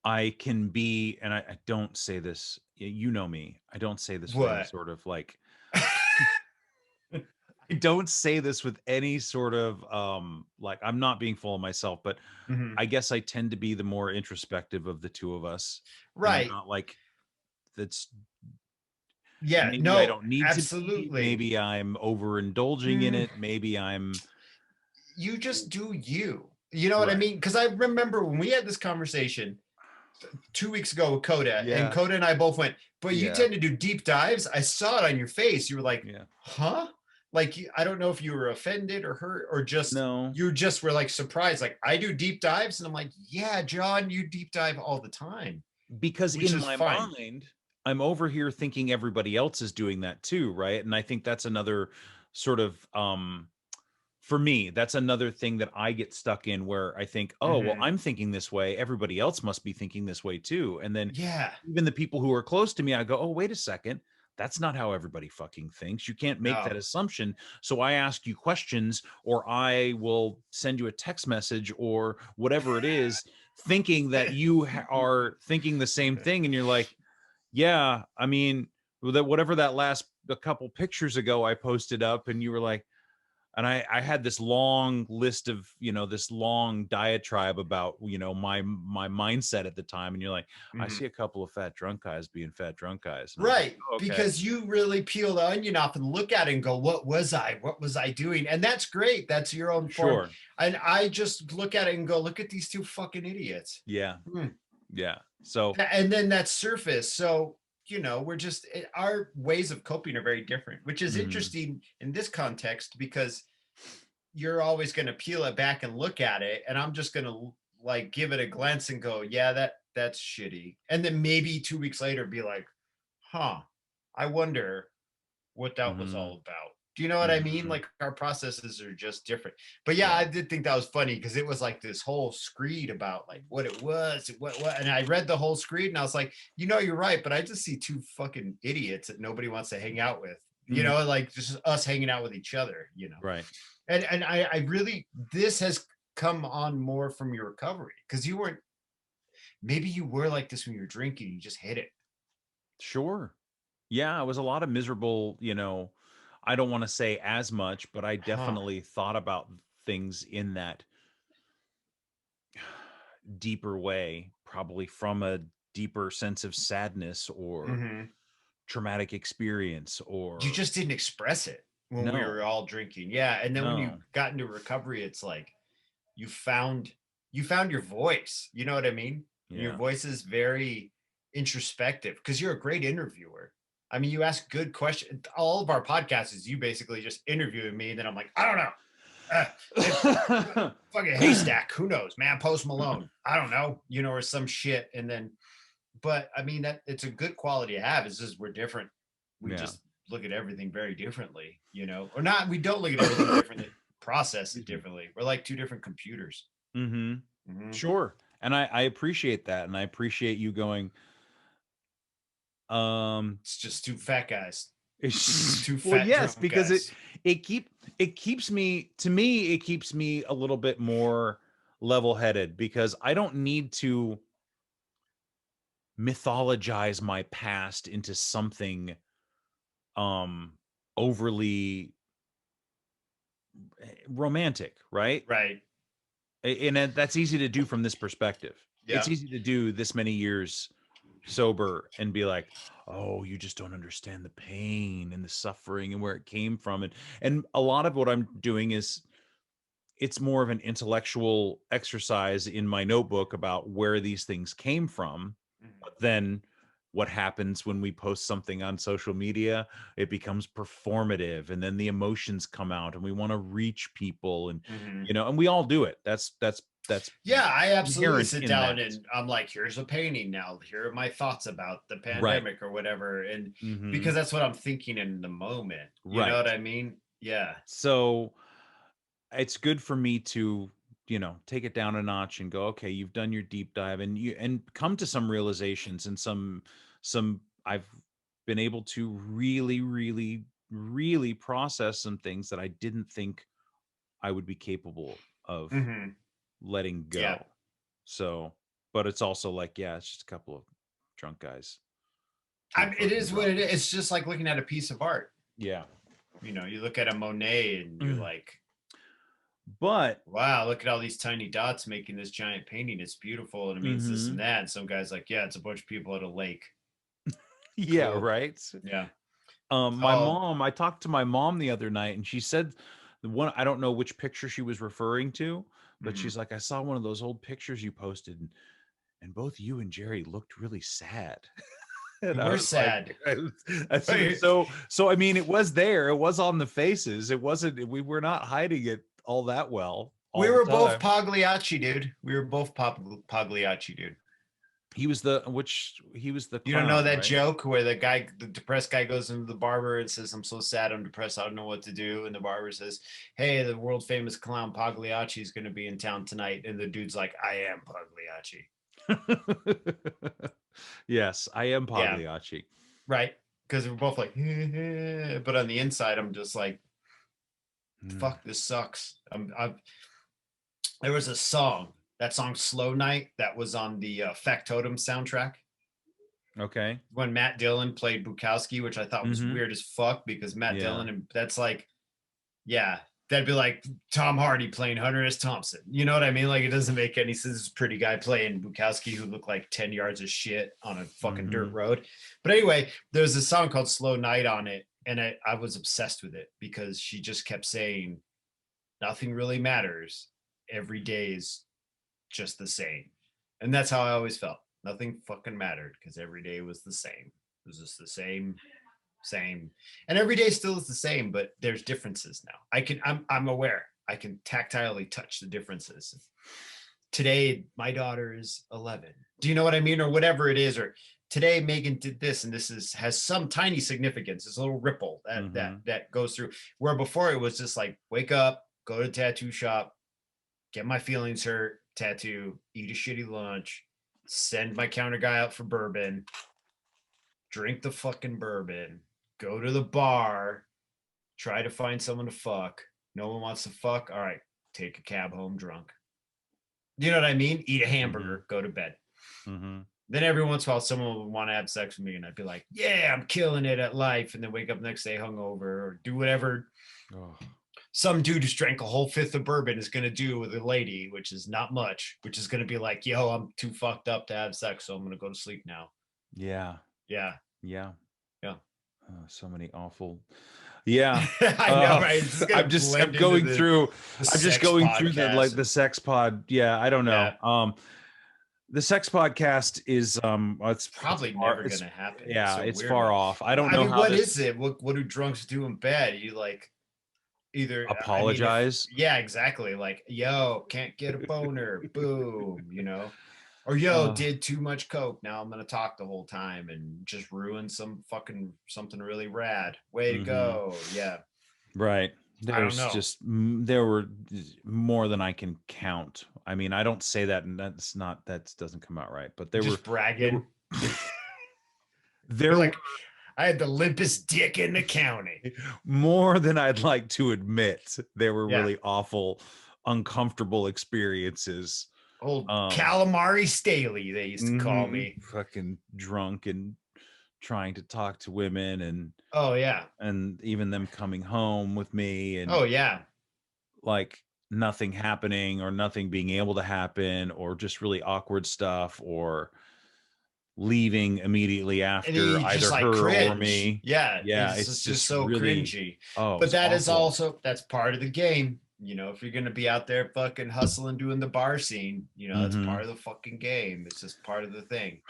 I can be, and I don't say this, you know me, I don't say this with any sort of like, I don't say this with any sort of like, I'm not being full of myself, but I guess I tend to be the more introspective of the two of us. Right. Not like that's. Yeah. Maybe no. I don't need absolutely. to be. Maybe I'm overindulging in it. Maybe I'm. you just do you. You know what I mean? Because I remember when we had this conversation 2 weeks ago with Coda, and Coda and I both went, but you tend to do deep dives. I saw it on your face. You were like, huh? Like, I don't know if you were offended or hurt or just, you just were like surprised. Like, I do deep dives. And I'm like, yeah, John, you deep dive all the time. Because in my mind, I'm over here thinking everybody else is doing that too, right? And I think that's another sort of, for me, that's another thing that I get stuck in, where I think, oh, well, I'm thinking this way. Everybody else must be thinking this way too. And then even the people who are close to me, I go, oh, wait a second. That's not how everybody fucking thinks. You can't make that assumption. So I ask you questions, or I will send you a text message or whatever it is, thinking that you are thinking the same thing. And you're like, yeah, I mean, whatever that a couple pictures ago I posted up, and you were like, and I had this long list of, this long diatribe about, my mindset at the time. And you're like, I see a couple of fat drunk guys being fat drunk guys. And right. Like, oh, okay. Because you really peel the onion off and look at it and go, what was I doing? And that's great. That's your own form. Sure. And I just look at it and go, look at these two fucking idiots. Yeah. Yeah. So, and then that surface. So, we're just, our ways of coping are very different, which is interesting in this context, because you're always going to peel it back and look at it. And I'm just going to like give it a glance and go, yeah, that's shitty. And then maybe 2 weeks later be like, I wonder what that was all about. Do you know what I mean? Like, our processes are just different. But yeah, I did think that was funny, because it was like this whole screed about like what it was, what, and I read the whole screed and I was like, you're right, but I just see two fucking idiots that nobody wants to hang out with. Like just us hanging out with each other. Right. And I really, this has come on more from your recovery, because maybe you were like this when you were drinking. You just hit it. Sure. Yeah, it was a lot of miserable, I don't want to say as much, but I definitely thought about things in that deeper way, probably from a deeper sense of sadness or traumatic experience, or you just didn't express it when we were all drinking. Yeah. And then when you got into recovery, it's like you found your voice. You know what I mean? Yeah. Your voice is very introspective, because you're a great interviewer. I mean, you ask good questions. All of our podcasts is you basically just interviewing me, and then I'm like, I don't know. Fucking Haystack. Who knows, man? Post Malone. I don't know, or some shit. And then, but I mean, that it's a good quality to have. It's just we're different. We just look at everything very differently, or not. We don't look at everything differently. Process it differently. We're like two different computers. Sure. And I appreciate that. And I appreciate you going, it's just two fat guys. It's too fat. Well, yes, because guys. it keeps me a little bit more level-headed, because I don't need to mythologize my past into something overly romantic, right? Right. And that's easy to do from this perspective. Yeah. It's easy to do this many years sober and be like, oh, you just don't understand the pain and the suffering and where it came from. And a lot of what I'm doing is, it's more of an intellectual exercise in my notebook about where these things came from. But then what happens when we post something on social media, it becomes performative, and then the emotions come out and we want to reach people, and and we all do it. That's yeah, I absolutely sit down and I'm like, here's a painting now. Here are my thoughts about the pandemic or whatever. And because that's what I'm thinking in the moment. You know what I mean? Yeah. So it's good for me to, take it down a notch and go, okay, you've done your deep dive and come to some realizations, and some I've been able to really, really, really process some things that I didn't think I would be capable of letting go. Yeah. So, but it's also like, yeah, it's just a couple of drunk guys. It is what it is. It's just like looking at a piece of art. Yeah. You look at a Monet and you're like, but wow, look at all these tiny dots making this giant painting. It's beautiful. And it means this and that. And some guy's like, yeah, it's a bunch of people at a lake. Yeah. Cool. Right. Yeah. My mom, I talked to my mom the other night, and she said The one, I don't know which picture she was referring to, but Mhm. she's like, I saw one of those old pictures you posted, and both you and Jerry looked really sad. And I We're was like, sad. so I mean, it was there, it was on the faces. It wasn't, we were not hiding it all that well We all the were both time. Pagliacci, dude. We were both Pagliacci, dude. He was the clown, You don't know that right? joke where the depressed guy goes into the barber and says, "I'm so sad, I'm depressed, I don't know what to do." And the barber says, "Hey, the world famous clown Pagliacci is going to be in town tonight." And the dude's like, "I am Pagliacci." Yes, I am Yeah, Pagliacci. right. Because we're both like, but on the inside, I'm just like, "Fuck, this sucks." There was a song, that song "Slow Night," that was on the Factotum soundtrack. Okay. When Matt Dillon played Bukowski, which I thought was Mhm. weird as fuck because Matt Yeah. Dillon, and that's like, yeah, that'd be like Tom Hardy playing Hunter S. Thompson. You know what I mean? Like, it doesn't make any sense. This pretty guy playing Bukowski who looked like 10 yards of shit on a fucking dirt road. But anyway, there's a song called Slow Night on it. And I was obsessed with it because she just kept saying, nothing really matters. Every day is just the same. And that's how I always felt. Nothing fucking mattered because every day was the same. It was just the same. And every day still is the same, but there's differences now. I'm aware. I can tactilely touch the differences. Today, my daughter is 11. Do you know what I mean? Or whatever it is. Or today, Megan did this, and has some tiny significance. It's a little ripple that goes through. Where before it was just like, wake up, go to the tattoo shop, get my feelings hurt, tattoo, eat a shitty lunch, send my counter guy out for bourbon, drink the fucking bourbon, go to the bar, try to find someone to fuck. No one wants to fuck. All right, take a cab home drunk. You know what I mean? Eat a hamburger, go to bed. Then every once in a while, someone would want to have sex with me, and I'd be like, "Yeah, I'm killing it at life," and then wake up next day hungover or do whatever. Some dude who's drank a whole fifth of bourbon is going to do with a lady, which is not much, which is going to be like, yo, I'm too fucked up to have sex, so I'm going to go to sleep now. Yeah. Yeah. Yeah. Yeah. So many awful. Yeah. I know, right? I'm going through the sex pod. Yeah. I don't know. Yeah. The sex podcast is it's probably never going to happen. Yeah. It's far off. I don't know. What is it? What do drunks do in bed? You like either apologize. Yeah, exactly. Like, yo, can't get a boner. Boom, you know. Or yo, did too much coke. Now I'm gonna talk the whole time and just ruin something really rad. Way to go. Yeah. Right. There were more than I can count. I mean, I don't say that, and that doesn't come out right. But there just were bragging. There like, I had the limpest dick in the county. More than I'd like to admit. There were really awful, uncomfortable experiences. Old calamari Staley, they used to call me. Fucking drunk and trying to talk to women, and and even them coming home with me, and like nothing happening or nothing being able to happen, or just really awkward stuff, or leaving immediately after either like her or me. Yeah, it's just so really cringy. But that is also, that's part of the game. You know, if you're going to be out there fucking hustling, doing the bar scene, you know, that's part of the fucking game. It's just part of the thing,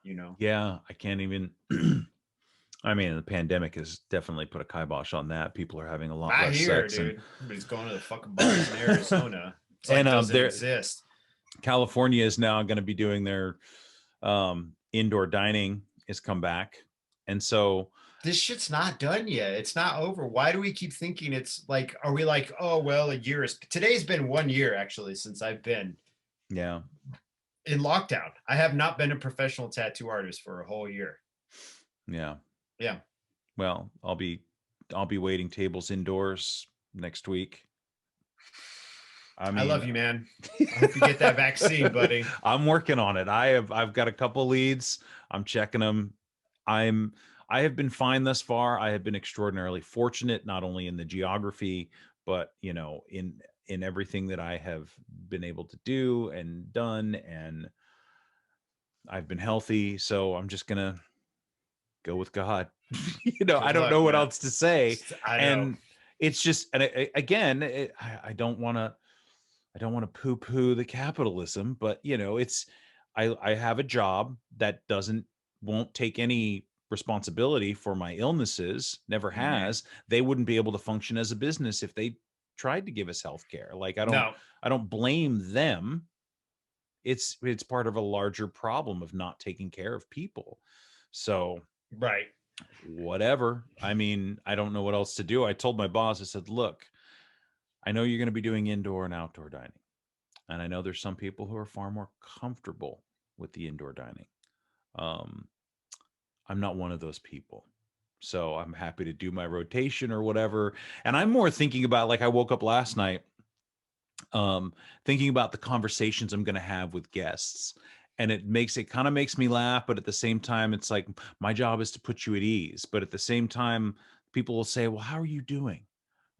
you know? Yeah, I can't even. I mean, the pandemic has definitely put a kibosh on that. People are having a lot less sex. Dude. Everybody's going to the fucking bars in Arizona. It's like, doesn't exist. California is now going to be doing their indoor dining has come back. And so this shit's not done yet. It's not over. Why do we keep thinking it's like, are we like, oh, well, today's been 1 year actually since I've been in lockdown. I have not been a professional tattoo artist for a whole year. Yeah. Yeah. Well, I'll be waiting tables indoors next week. I mean, I love you, man. I hope you get that vaccine, buddy. I'm working on it. I've got a couple leads. I'm checking them. I have been fine thus far. I have been extraordinarily fortunate, not only in the geography, but you know, in everything that I have been able to do and done, and I've been healthy. So I'm just gonna go with God. You know, I don't know what else to say. And it's just, and again, I don't want to poo-poo the capitalism, but it's, I have a job that won't take any responsibility for my illnesses, never has. They wouldn't be able to function as a business if they tried to give us health care. Like, I don't blame them. It's part of a larger problem of not taking care of people. So right, whatever. I mean, I don't know what else to do. I told my boss, I said, look, I know you're going to be doing indoor and outdoor dining, and I know there's some people who are far more comfortable with the indoor dining. I'm not one of those people. So I'm happy to do my rotation or whatever. And I'm more thinking about, like, I woke up last night thinking about the conversations I'm going to have with guests. And it kind of makes me laugh, but at the same time, it's like, my job is to put you at ease. But at the same time, people will say, well, how are you doing?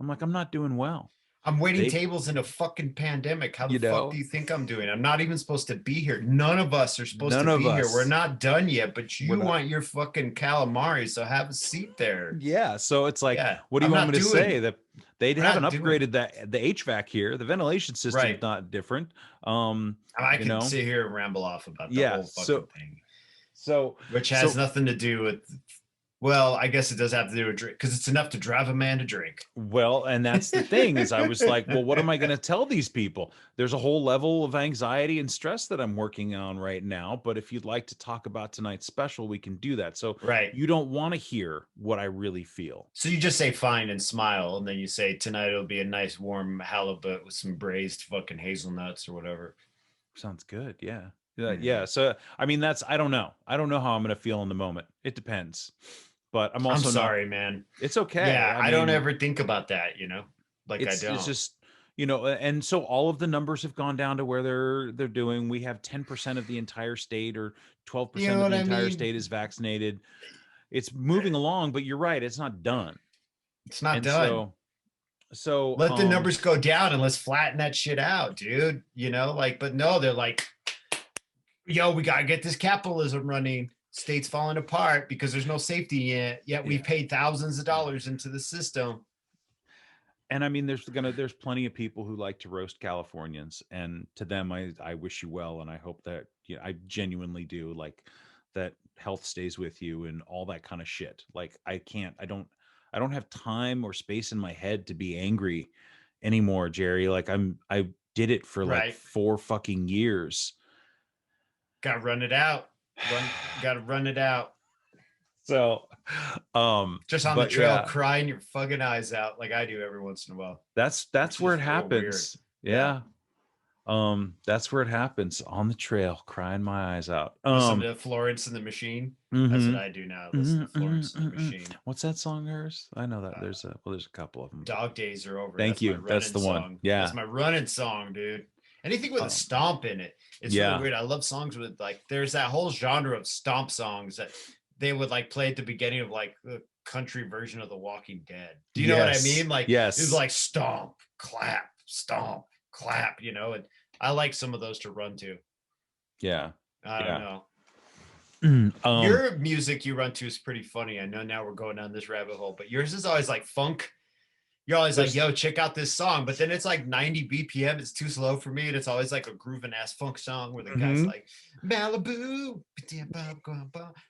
I'm like, I'm not doing well. I'm waiting tables in a fucking pandemic. How the fuck do you think I'm doing? I'm not even supposed to be here. None of us are supposed to be here. We're not done yet, but you want your fucking calamari, so have a seat there. Yeah. So it's like, what do you want me to say? That they haven't upgraded the HVAC here. The ventilation system is not different. I can sit here and ramble off about the whole fucking thing. So, which has nothing to do with. Well, I guess it does have to do with drink, because it's enough to drive a man to drink. Well, and that's the thing, is I was like, well, what am I going to tell these people? There's a whole level of anxiety and stress that I'm working on right now. But if you'd like to talk about tonight's special, we can do that. So you don't want to hear what I really feel. So you just say fine and smile. And then you say, tonight it'll be a nice warm halibut with some braised fucking hazelnuts or whatever. Sounds good. Yeah. Yeah. So, I mean, I don't know. I don't know how I'm going to feel in the moment. It depends. But I'm sorry, man. It's okay. Yeah, I don't ever think about that, like I don't. It's just, and so all of the numbers have gone down to where they're doing. We have 10% of the entire state, or 12% of the entire state is vaccinated. It's moving along, but you're right. It's not done. It's not done. So let the numbers go down and let's flatten that shit out, dude. But no, they're like, yo, we got to get this capitalism running. State's falling apart because there's no safety yet we paid thousands of dollars into the system. And I mean, there's plenty of people who like to roast Californians, and to them, I wish you well, and I hope that I genuinely do, like, that health stays with you and all that kind of shit. Like, I don't have time or space in my head to be angry anymore, Jerry. Like, I did it for like 4 fucking years. Gotta run it out. Gotta run it out. So just on the trail, crying your fucking eyes out like I do every once in a while. That's where it happens. Yeah. That's where it happens, on the trail, crying my eyes out. Listen to Florence and the Machine. That's what I do now. Listen to Florence and the Machine. What's that song of hers? I know that there's a couple of them. Dog Days Are Over. Thank you. That's the one. Yeah. That's my running song, dude. Anything with a stomp in it. It's really weird. I love songs with, like, there's that whole genre of stomp songs that they would like play at the beginning of like the country version of The Walking Dead. Do you know what I mean? Like, it's like stomp, clap, and I like some of those to run to. Yeah. I don't know. Your music you run to is pretty funny. I know now we're going down this rabbit hole, but yours is always like funk. You're always like, yo, check out this song. But then it's like 90 BPM. It's too slow for me. And it's always like a grooving ass funk song where the guy's like, Malibu,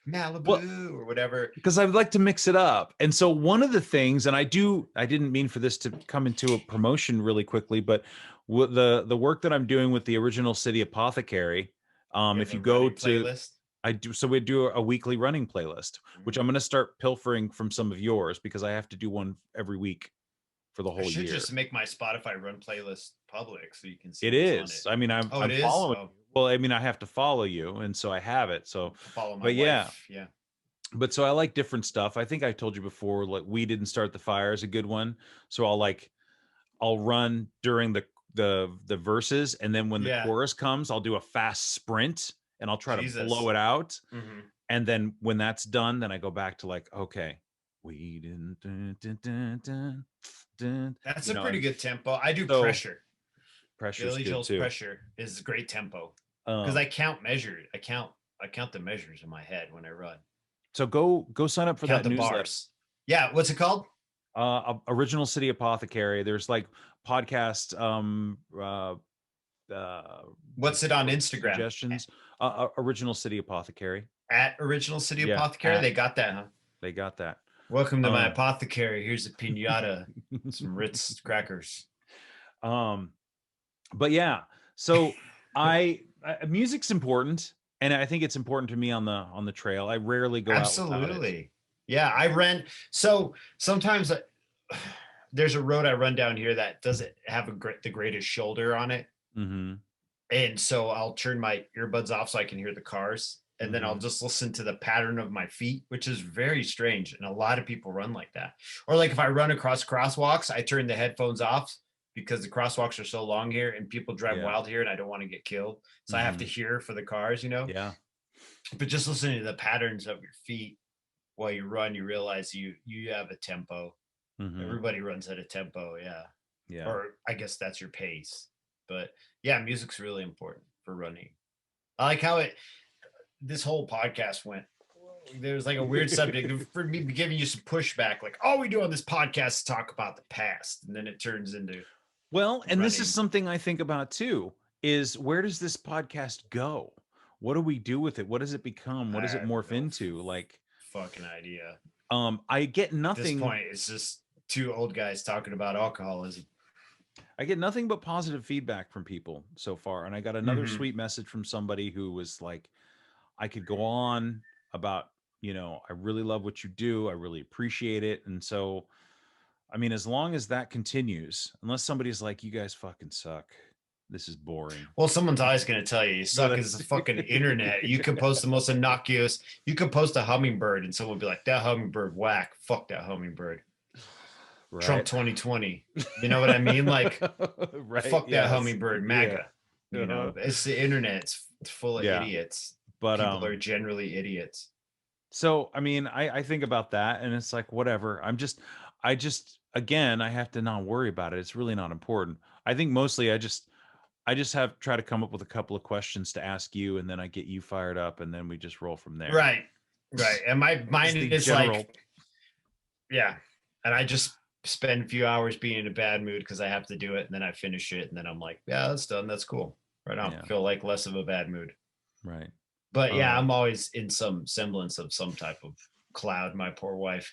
Malibu, or whatever. Because I would like to mix it up. And so one of the things, and I didn't mean for this to come into a promotion really quickly, but the work that I'm doing with the Original City Apothecary, if you go to playlist. So we do a weekly running playlist, which I'm going to start pilfering from some of yours, because I have to do one every week for the whole year. I should just make my Spotify run playlist public so you can see it is. I mean, I'm following. Well, I mean, I have to follow you, and so I have it. So follow my wife. Yeah. But so I like different stuff. I think I told you before, like, We Didn't Start the Fire is a good one. So I'll run during the verses, and then when the chorus comes, I'll do a fast sprint and I'll try to blow it out. And then when that's done, then I go back to like, okay, we didn't. That's a pretty good tempo. I do Pressure. Billy Joel's too. Pressure is great tempo, because I count measures. I count the measures in my head when I run. So go sign up for that newsletter. Bars. Yeah, what's it called? Original City Apothecary. There's like podcast what's it on Instagram? Suggestions. Original City Apothecary. At Original City Yeah, Apothecary. They got that, huh? They got that. Welcome to my apothecary. Here's a pinata, some Ritz crackers. But yeah, so music's important, and I think it's important to me on the trail. I rarely go out without it. Yeah, I rent. So sometimes there's a road I run down here that doesn't have the greatest shoulder on it. Mm-hmm. And so I'll turn my earbuds off so I can hear the cars. And then I'll just listen to the pattern of my feet, which is very strange. And a lot of people run like that. Or like if I run across crosswalks, I turn the headphones off because the crosswalks are so long here and people drive wild here and I don't want to get killed. So I have to hear for the cars, you know? Yeah. But just listening to the patterns of your feet while you run, you realize you have a tempo. Mm-hmm. Everybody runs at a tempo. Yeah. Yeah. Or I guess that's your pace. But yeah, music's really important for running. I like how this whole podcast went. There's like a weird subject for me giving you some pushback, like all we do on this podcast is talk about the past, and then it turns into and running. This is something I think about too, is where does this podcast go? What do we do with it? What does it become? What does it morph into? Like fucking idea. I get nothing. At this point, it's just two old guys talking about alcoholism. I get nothing but positive feedback from people so far. And I got another sweet message from somebody who was like, I could go on about, I really love what you do. I really appreciate it. And so, I mean, as long as that continues, unless somebody's like, you guys fucking suck, this is boring. Well, someone's always going to tell you suck is the fucking internet. You can post the most innocuous, you could post a hummingbird and someone will be like, that hummingbird whack. Fuck that hummingbird. Right. Trump 2020. You know what I mean? Like, fuck that hummingbird, MAGA. Yeah. You know, it's the internet. It's full of idiots. But people are generally idiots. So, I mean, I think about that and it's like, whatever. I just, again, I have to not worry about it. It's really not important. I think mostly I just try to come up with a couple of questions to ask you, and then I get you fired up, and then we just roll from there. Right. And my mind is like, yeah. And I just spend a few hours being in a bad mood because I have to do it, and then I finish it, and then I'm like, yeah, that's done. That's cool. Right on. Yeah. Feel like less of a bad mood. Right. But yeah, I'm always in some semblance of some type of cloud, my poor wife.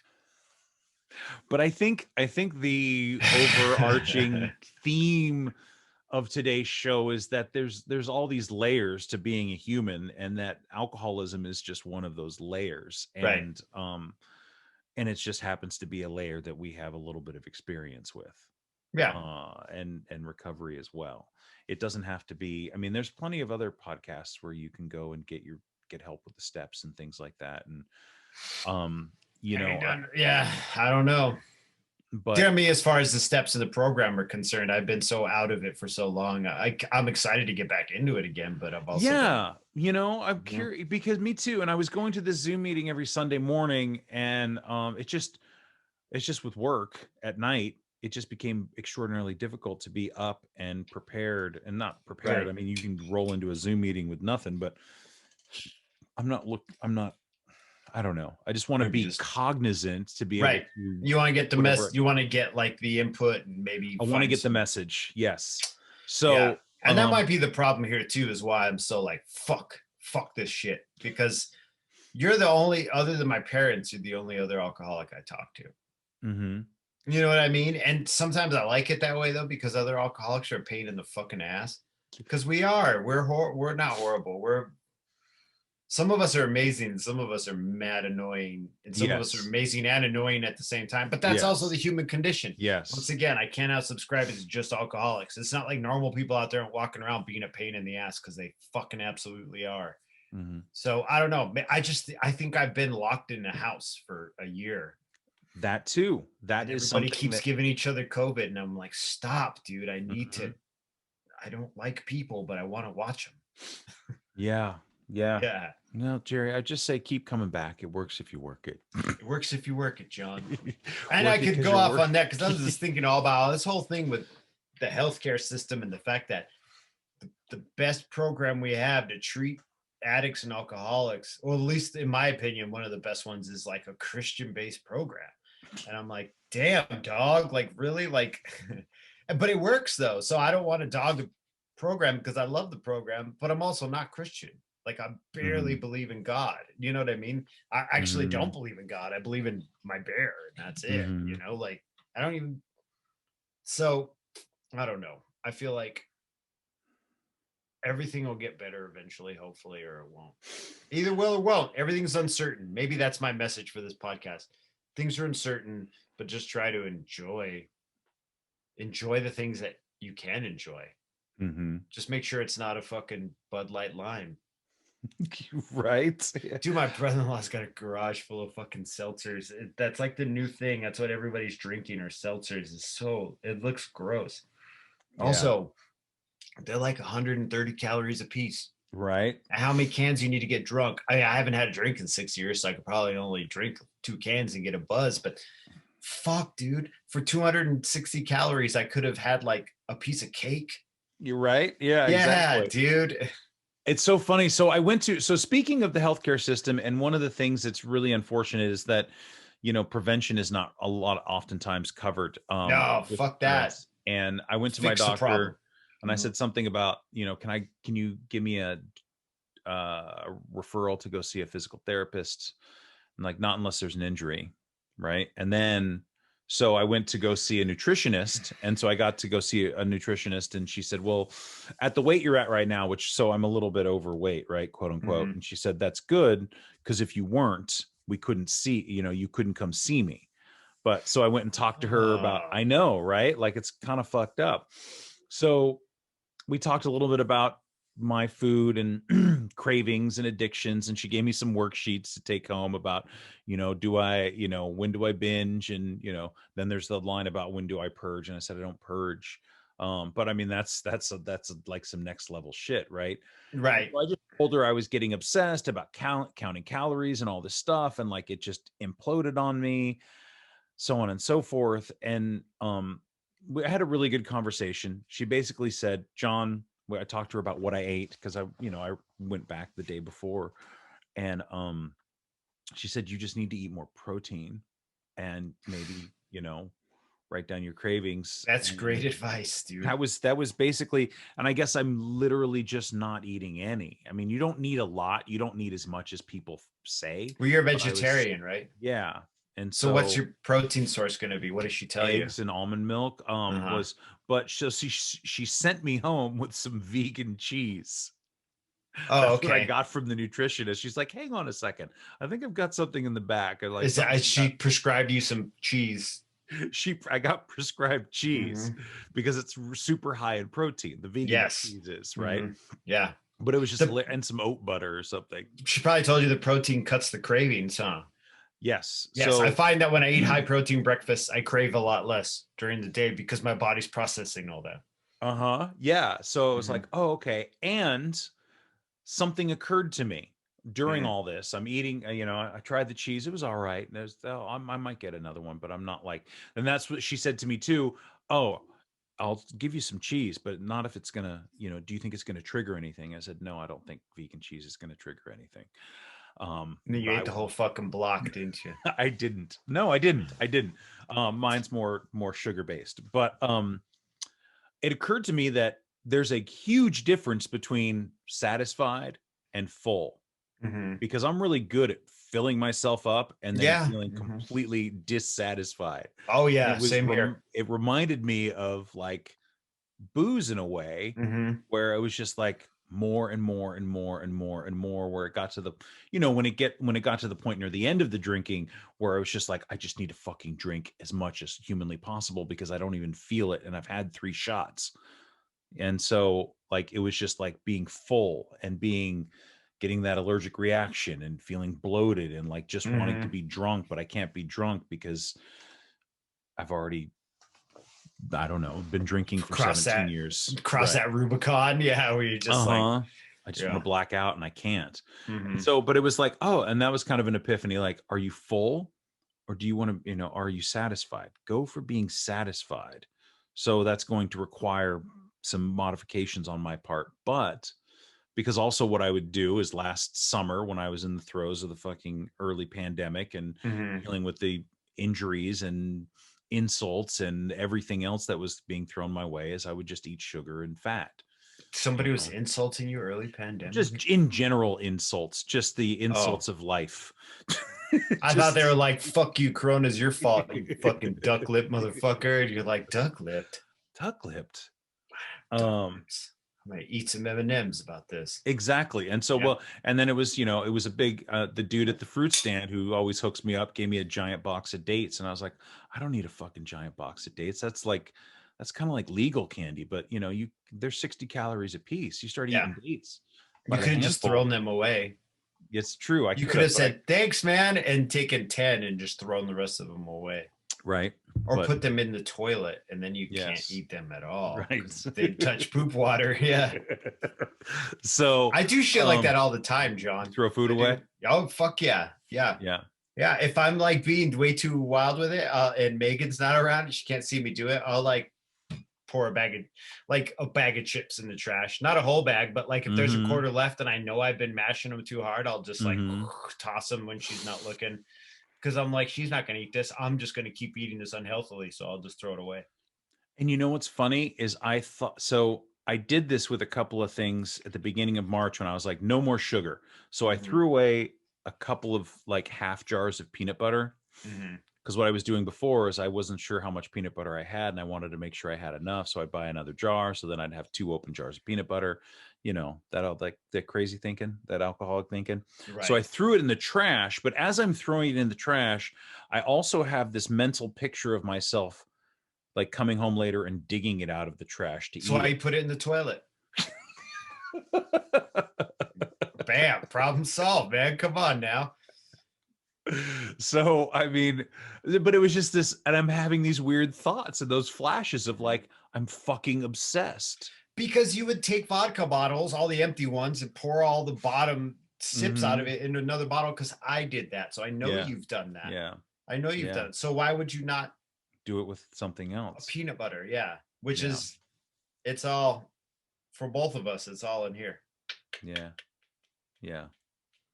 But I think the overarching theme of today's show is that there's all these layers to being a human, and that alcoholism is just one of those layers. And and it just happens to be a layer that we have a little bit of experience with. Yeah. And recovery as well. It doesn't have to be, I mean, there's plenty of other podcasts where you can go and get help with the steps and things like that. And I don't know. But I mean, as far as the steps of the program are concerned, I've been so out of it for so long. I'm excited to get back into it again, but I've also I'm curious because me too. And I was going to this Zoom meeting every Sunday morning, and it's just with work at night, it just became extraordinarily difficult to be up and prepared, and not prepared. Right. I mean, you can roll into a Zoom meeting with nothing, but I don't know. I just want to be cognizant to be able to. You want to get the mess. You want to get like the input, and maybe I want to get the message. Yes. So, and that might be the problem here too, is why I'm so like, fuck this shit, because you're the only, other than my parents, you're the only other alcoholic I talk to. Mm-hmm. You know what I mean? And sometimes I like it that way though, because other alcoholics are a pain in the fucking ass. Because we're not horrible. Some of us are amazing, and some of us are mad annoying, and some of us are amazing and annoying at the same time. But that's also the human condition. Yes. Once again, I cannot subscribe as just alcoholics. It's not like normal people out there walking around being a pain in the ass, because they fucking absolutely are. Mm-hmm. So I don't know. I think I've been locked in a house for a year. That too. That is something. Everybody keeps giving each other COVID, and I'm like, stop, dude. I need to. I don't like people, but I want to watch them. Yeah. No, Jerry, I just say keep coming back. It works if you work it. It works if you work it, John. And I could go off on that, because I was just thinking all about this whole thing with the healthcare system, and the fact that the best program we have to treat addicts and alcoholics, or at least in my opinion, one of the best ones, is like a Christian-based program. And I'm like, damn, dog, like really, like, but it works though. So I don't want to dog the program because I love the program, but I'm also not Christian. Like I barely believe in God. You know what I mean? I actually don't believe in God. I believe in my bear, and that's it. You know, like I don't even. So I don't know. I feel like everything will get better eventually, hopefully, or it won't. Either will or won't. Everything's uncertain. Maybe that's my message for this podcast. Things are uncertain, but just try to enjoy the things that you can enjoy. Just make sure it's not a fucking Bud Light Lime. Right? Dude, my brother-in-law's got a garage full of fucking seltzers. That's like the new thing. That's what everybody's drinking, or seltzers. It looks gross. Yeah. Also, they're like 130 calories a piece. Right. How many cans you need to get drunk? I haven't had a drink in 6 years, so I could probably only drink 2 cans and get a buzz. But fuck, dude, for 260 calories, I could have had like a piece of cake. You're right. Yeah, exactly. Dude. It's so funny. So speaking of the healthcare system, and one of the things that's really unfortunate is that, you know, prevention is not oftentimes covered. No, fuck that. And I went to my doctor and I said something about, you know, can you give me a referral to go see a physical therapist? And like, not unless there's an injury. Right. And then, so I went to go see a nutritionist. And so I got to go see a nutritionist, and she said, well, at the weight you're at right now, so I'm a little bit overweight, right? Quote unquote. And she said, that's good. Because if you weren't, we couldn't see, you know, you couldn't come see me. But so I went and talked to her about, I know, right? Like, it's kind of fucked up. So we talked a little bit about my food and cravings and addictions, and she gave me some worksheets to take home about, you know, when do I binge, and, you know, then there's the line about when do I purge, and I said I don't purge, but I mean that's like some next level shit, right? So I just told her I was getting obsessed about counting calories and all this stuff, and like it just imploded on me, so on and so forth. And we had a really good conversation. She basically said, John, I talked to her about what I ate, because I went back the day before, and she said, you just need to eat more protein, and maybe, you know, write down your cravings. That's great advice, dude. That was basically, and I guess I'm literally just not eating any. I mean, you don't need a lot. You don't need as much as people say. Well, you're a vegetarian, right? Yeah. And so what's your protein source going to be? What does she tell you? Eggs and almond milk. But she sent me home with some vegan cheese. Oh, okay. What I got from the nutritionist. She's like, hang on a second, I think I've got something in the back. I like, she prescribed you some cheese? I got prescribed cheese because it's super high in protein. The vegan cheese is, right? Yeah. But it was just and some oat butter or something. She probably told you the protein cuts the cravings, huh? Yes. So I find that when I eat high protein breakfast, I crave a lot less during the day because my body's processing all that. Yeah. So it was like, oh, okay. And something occurred to me during all this. I'm eating, you know, I tried the cheese. It was all right. I might get another one, but I'm not like, and that's what she said to me too. Oh, I'll give you some cheese, but not if it's going to, you know, do you think it's going to trigger anything? I said, no, I don't think vegan cheese is going to trigger anything. You ate the whole fucking block, didn't you? I didn't. No, I didn't. Mine's more sugar based, but it occurred to me that there's a huge difference between satisfied and full, because I'm really good at filling myself up and then feeling completely dissatisfied. Oh yeah, same here. It reminded me of like booze in a way, where it was just like more and more and more and more and more, where it got to the, you know, when it got to the point near the end of the drinking where I was just like, I just need to fucking drink as much as humanly possible because I don't even feel it, and I've had 3 shots. And so like it was just like being full and getting that allergic reaction and feeling bloated and like just wanting to be drunk, but I can't be drunk because I've already, I don't know, been drinking for 17 years. Cross that Rubicon. Yeah. Where you just like, I just want to black out and I can't. So, but it was like, oh, and that was kind of an epiphany. Like, are you full, or do you want to, you know, are you satisfied? Go for being satisfied. So that's going to require some modifications on my part. But because also what I would do is last summer when I was in the throes of the fucking early pandemic and dealing with the injuries and insults and everything else that was being thrown my way, as I would just eat sugar and fat. Somebody was insulting you early pandemic? Just in general insults, just the insults of life. I thought they were like, fuck you, Corona's your fault, you fucking duck lip motherfucker. And you're like, duck lipped? Duck lipped. I'm gonna eat some M&Ms about this. Exactly. And so, well, and then it was, it was a big, the dude at the fruit stand who always hooks me up, gave me a giant box of dates. And I was like, I don't need a fucking giant box of dates. That's kind of like legal candy, but they're 60 calories a piece. You start eating dates. You could have just thrown them away. It's true. You could have said, thanks, man, and taken 10 and just thrown the rest of them away. Right. Or put them in the toilet, and then you can't eat them at all. Right. They touch poop water. Yeah. So I do shit like that all the time, John. Throw food away? Oh, fuck yeah. Yeah. Yeah. Yeah. If I'm like being way too wild with it, and Megan's not around, she can't see me do it, I'll like pour a bag of chips in the trash. Not a whole bag, but like if there's a quarter left and I know I've been mashing them too hard, I'll just like toss them when she's not looking. Because I'm like, she's not going to eat this. I'm just going to keep eating this unhealthily. So I'll just throw it away. And you know what's funny is I did this with a couple of things at the beginning of March when I was like, no more sugar. So I threw away a couple of like half jars of peanut butter. Because what I was doing before is I wasn't sure how much peanut butter I had, and I wanted to make sure I had enough. So I'd buy another jar. So then I'd have 2 open jars of peanut butter. That crazy thinking, that alcoholic thinking. Right. So I threw it in the trash. But as I'm throwing it in the trash, I also have this mental picture of myself like coming home later and digging it out of the trash to eat. So I put it in the toilet. Bam, problem solved, man. Come on now. So, I mean, but it was just this, and I'm having these weird thoughts and those flashes of like, I'm fucking obsessed. Because you would take vodka bottles, all the empty ones, and pour all the bottom sips out of it into another bottle. Because I did that. So I know you've done that. Yeah. I know you've done it. So why would you not do it with something else? Peanut butter, which is, it's all, for both of us, it's all in here. Yeah.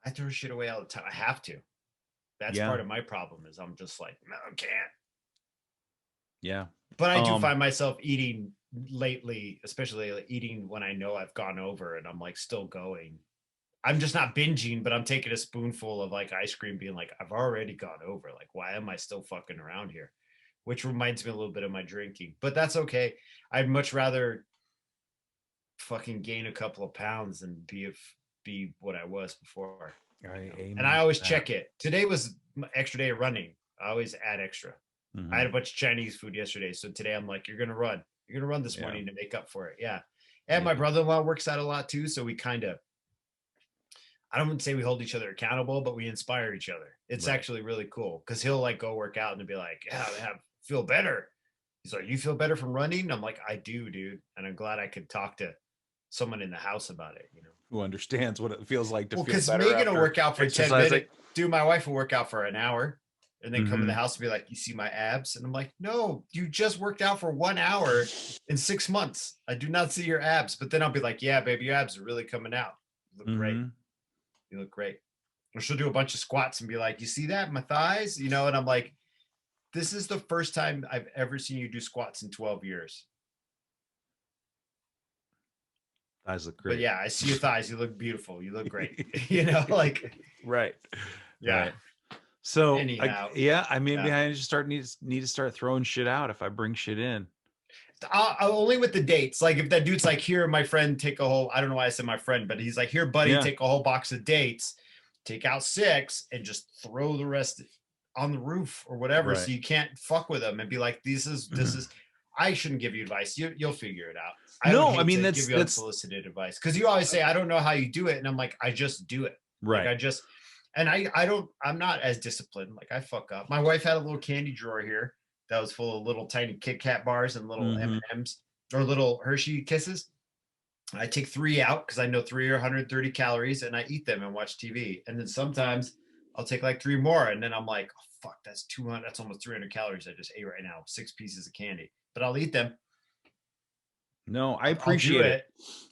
I throw shit away all the time. I have to. That's part of my problem is I'm just like, no, I can't. Yeah. But I do find myself eating lately, especially eating when I know I've gone over and I'm like still going. I'm just not binging, but I'm taking a spoonful of like ice cream being like, I've already gone over. Like, why am I still fucking around here? Which reminds me a little bit of my drinking, but that's okay. I'd much rather fucking gain a couple of pounds than be what I was before. And I always check it. Today was my extra day of running. I always add extra. I had a bunch of Chinese food yesterday. So today I'm like, you're going to run. You're going to run this morning to make up for it. Yeah. And my brother-in-law works out a lot too. So we kind of, I don't say we hold each other accountable, but we inspire each other. It's actually really cool because he'll like go work out and be like, yeah, feel better. He's like, you feel better from running? I'm like, I do, dude. And I'm glad I could talk to someone in the house about it, who understands what it feels like to feel better. Because Megan will work out for 10 minutes. Dude, my wife will work out for an hour and then come in the house and be like, you see my abs? And I'm like, no, you just worked out for 1 hour in 6 months. I do not see your abs. But then I'll be like, yeah, baby, your abs are really coming out. You look great. You look great. Or she'll do a bunch of squats and be like, you see that? My thighs? And I'm like, this is the first time I've ever seen you do squats in 12 years. Thighs look great. But yeah, I see your thighs. You look beautiful. You look great. Right. Yeah. Right. So anyhow, I just need to start throwing shit out if I bring shit in. Only with the dates. Like if that dude's like, here, my friend, take a whole, I don't know why I said my friend, but he's like, here, buddy, take a whole box of dates, take out 6 and just throw the rest on the roof or whatever. Right. So you can't fuck with them and be like, this is, I shouldn't give you advice. You'll figure it out. That's give you unsolicited advice. Cause you always say, I don't know how you do it. And I'm like, I just do it. Right. Like I'm not as disciplined. Like I fuck up. My wife had a little candy drawer here that was full of little tiny Kit Kat bars and little M&Ms or little Hershey Kisses. I take 3 out because I know 3 are 130 calories and I eat them and watch TV. And then sometimes I'll take like 3 more and then I'm like, oh, fuck, that's 200. That's almost 300 calories I just ate right now. 6 pieces of candy, but I'll eat them. No, I appreciate it.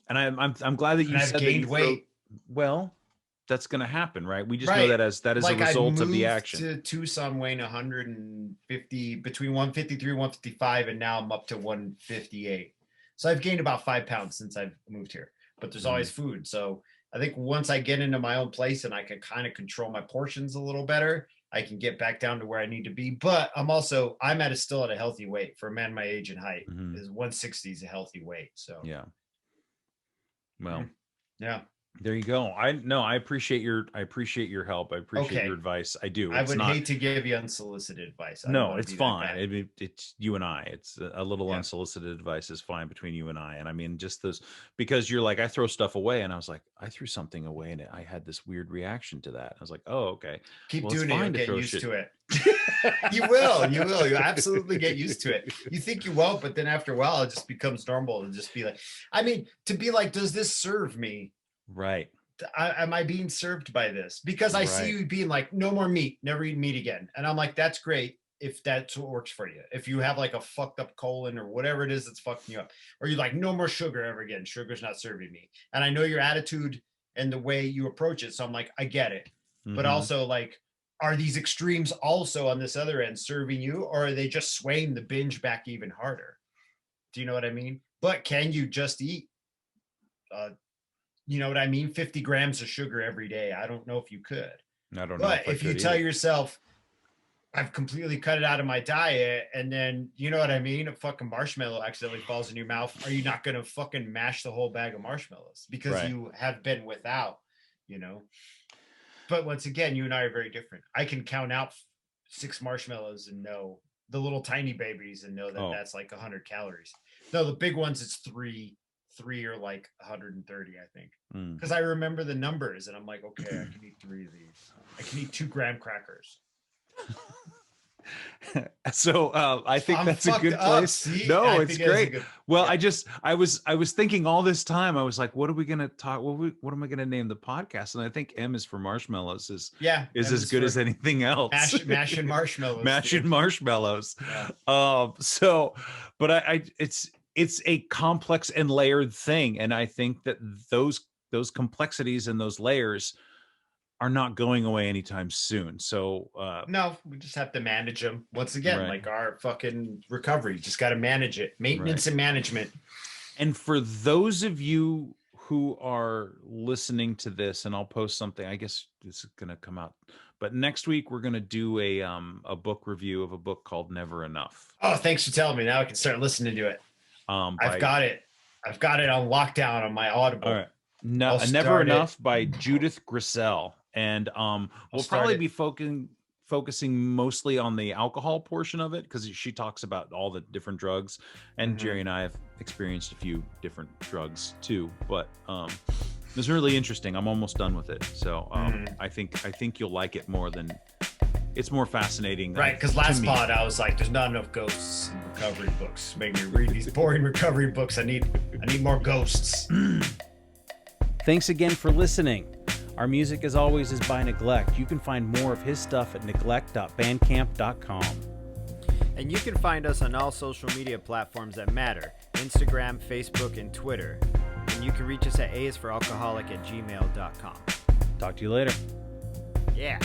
And I'm glad that you said gained weight. Well, that's going to happen, right? We just know that as like a result of the action. To Tucson weighing 150, between 153 155, and now I'm up to 158. So I've gained about 5 pounds since I've moved here, but there's always food. So I think once I get into my own place and I can kind of control my portions a little better, I can get back down to where I need to be. But I'm still at a healthy weight for a man my age and height. Is 160 is a healthy weight. So yeah. Well, yeah. There you go. I appreciate your help. I appreciate your advice. I do. I would hate to give you unsolicited advice. No, it's fine. It's you and I. It's a little unsolicited advice is fine between you and I. And I mean, just this, because you're like, I throw stuff away, and I was like, I threw something away, and I had this weird reaction to that. I was like, oh, okay. Keep doing it. You'll get used to it. You will. You absolutely get used to it. You think you won't, but then after a while, it just becomes normal to just be like, I mean, to be like, does this serve me? Right. Am I being served by this? Because I see you being like, no more meat, never eat meat again. And I'm like, that's great if that's what works for you. If you have like a fucked up colon or whatever it is that's fucking you up, or you're like, no more sugar ever again. Sugar's not serving me. And I know your attitude and the way you approach it. So I'm like, I get it. But also, like, are these extremes also on this other end serving you, or are they just swaying the binge back even harder? Do you know what I mean? But can you just eat you know what I mean? 50 grams of sugar every day. I don't know if you could. I don't know. But if you tell yourself, I've completely cut it out of my diet, and then, you know what I mean? A fucking marshmallow accidentally falls in your mouth. Are you not going to fucking mash the whole bag of marshmallows because you have been without, you know? But once again, you and I are very different. I can count out 6 marshmallows and know the little tiny babies and know that that's like 100 calories. No, the big ones, it's 3 are like 130, I think, because I remember the numbers, and I'm like, okay, I can eat 3 of these. I can eat 2 graham crackers. So I think that's a good place. No, it's great. Well, I was thinking all this time, I was like, what are we gonna talk? What am I gonna name the podcast? And I think M is for marshmallows is as good as anything else. Mashin Marshmallows. Mashin Marshmallows. Yeah. But it's a complex and layered thing, and I think that those complexities and those layers are not going away anytime soon. So no, we just have to manage them. Once again, like our fucking recovery, just got to manage it. Maintenance and management. And for those of you who are listening to this, and I'll post something, I guess this is going to come out, but next week we're going to do a book review of a book called Never Enough. Oh, thanks for telling me. Now I can start listening to it. I've got it on lockdown on my Audible. All right. No, Never Enough by Judith Grisel. And we'll probably be focusing mostly on the alcohol portion of it, because she talks about all the different drugs, and Jerry and I have experienced a few different drugs too, but it's really interesting. I'm almost done with it, so I think you'll like it more than it's more fascinating, right? Because last pod I was like, there's not enough ghosts in recovery books. Make me read these boring recovery books. I need more ghosts. Thanks again for listening. Our music, as always, is by Neglect. You can find more of his stuff at neglect.bandcamp.com. And you can find us on all social media platforms that matter: Instagram, Facebook, and Twitter. And you can reach us at aisforalcoholic@gmail.com. Talk to you later. Yeah.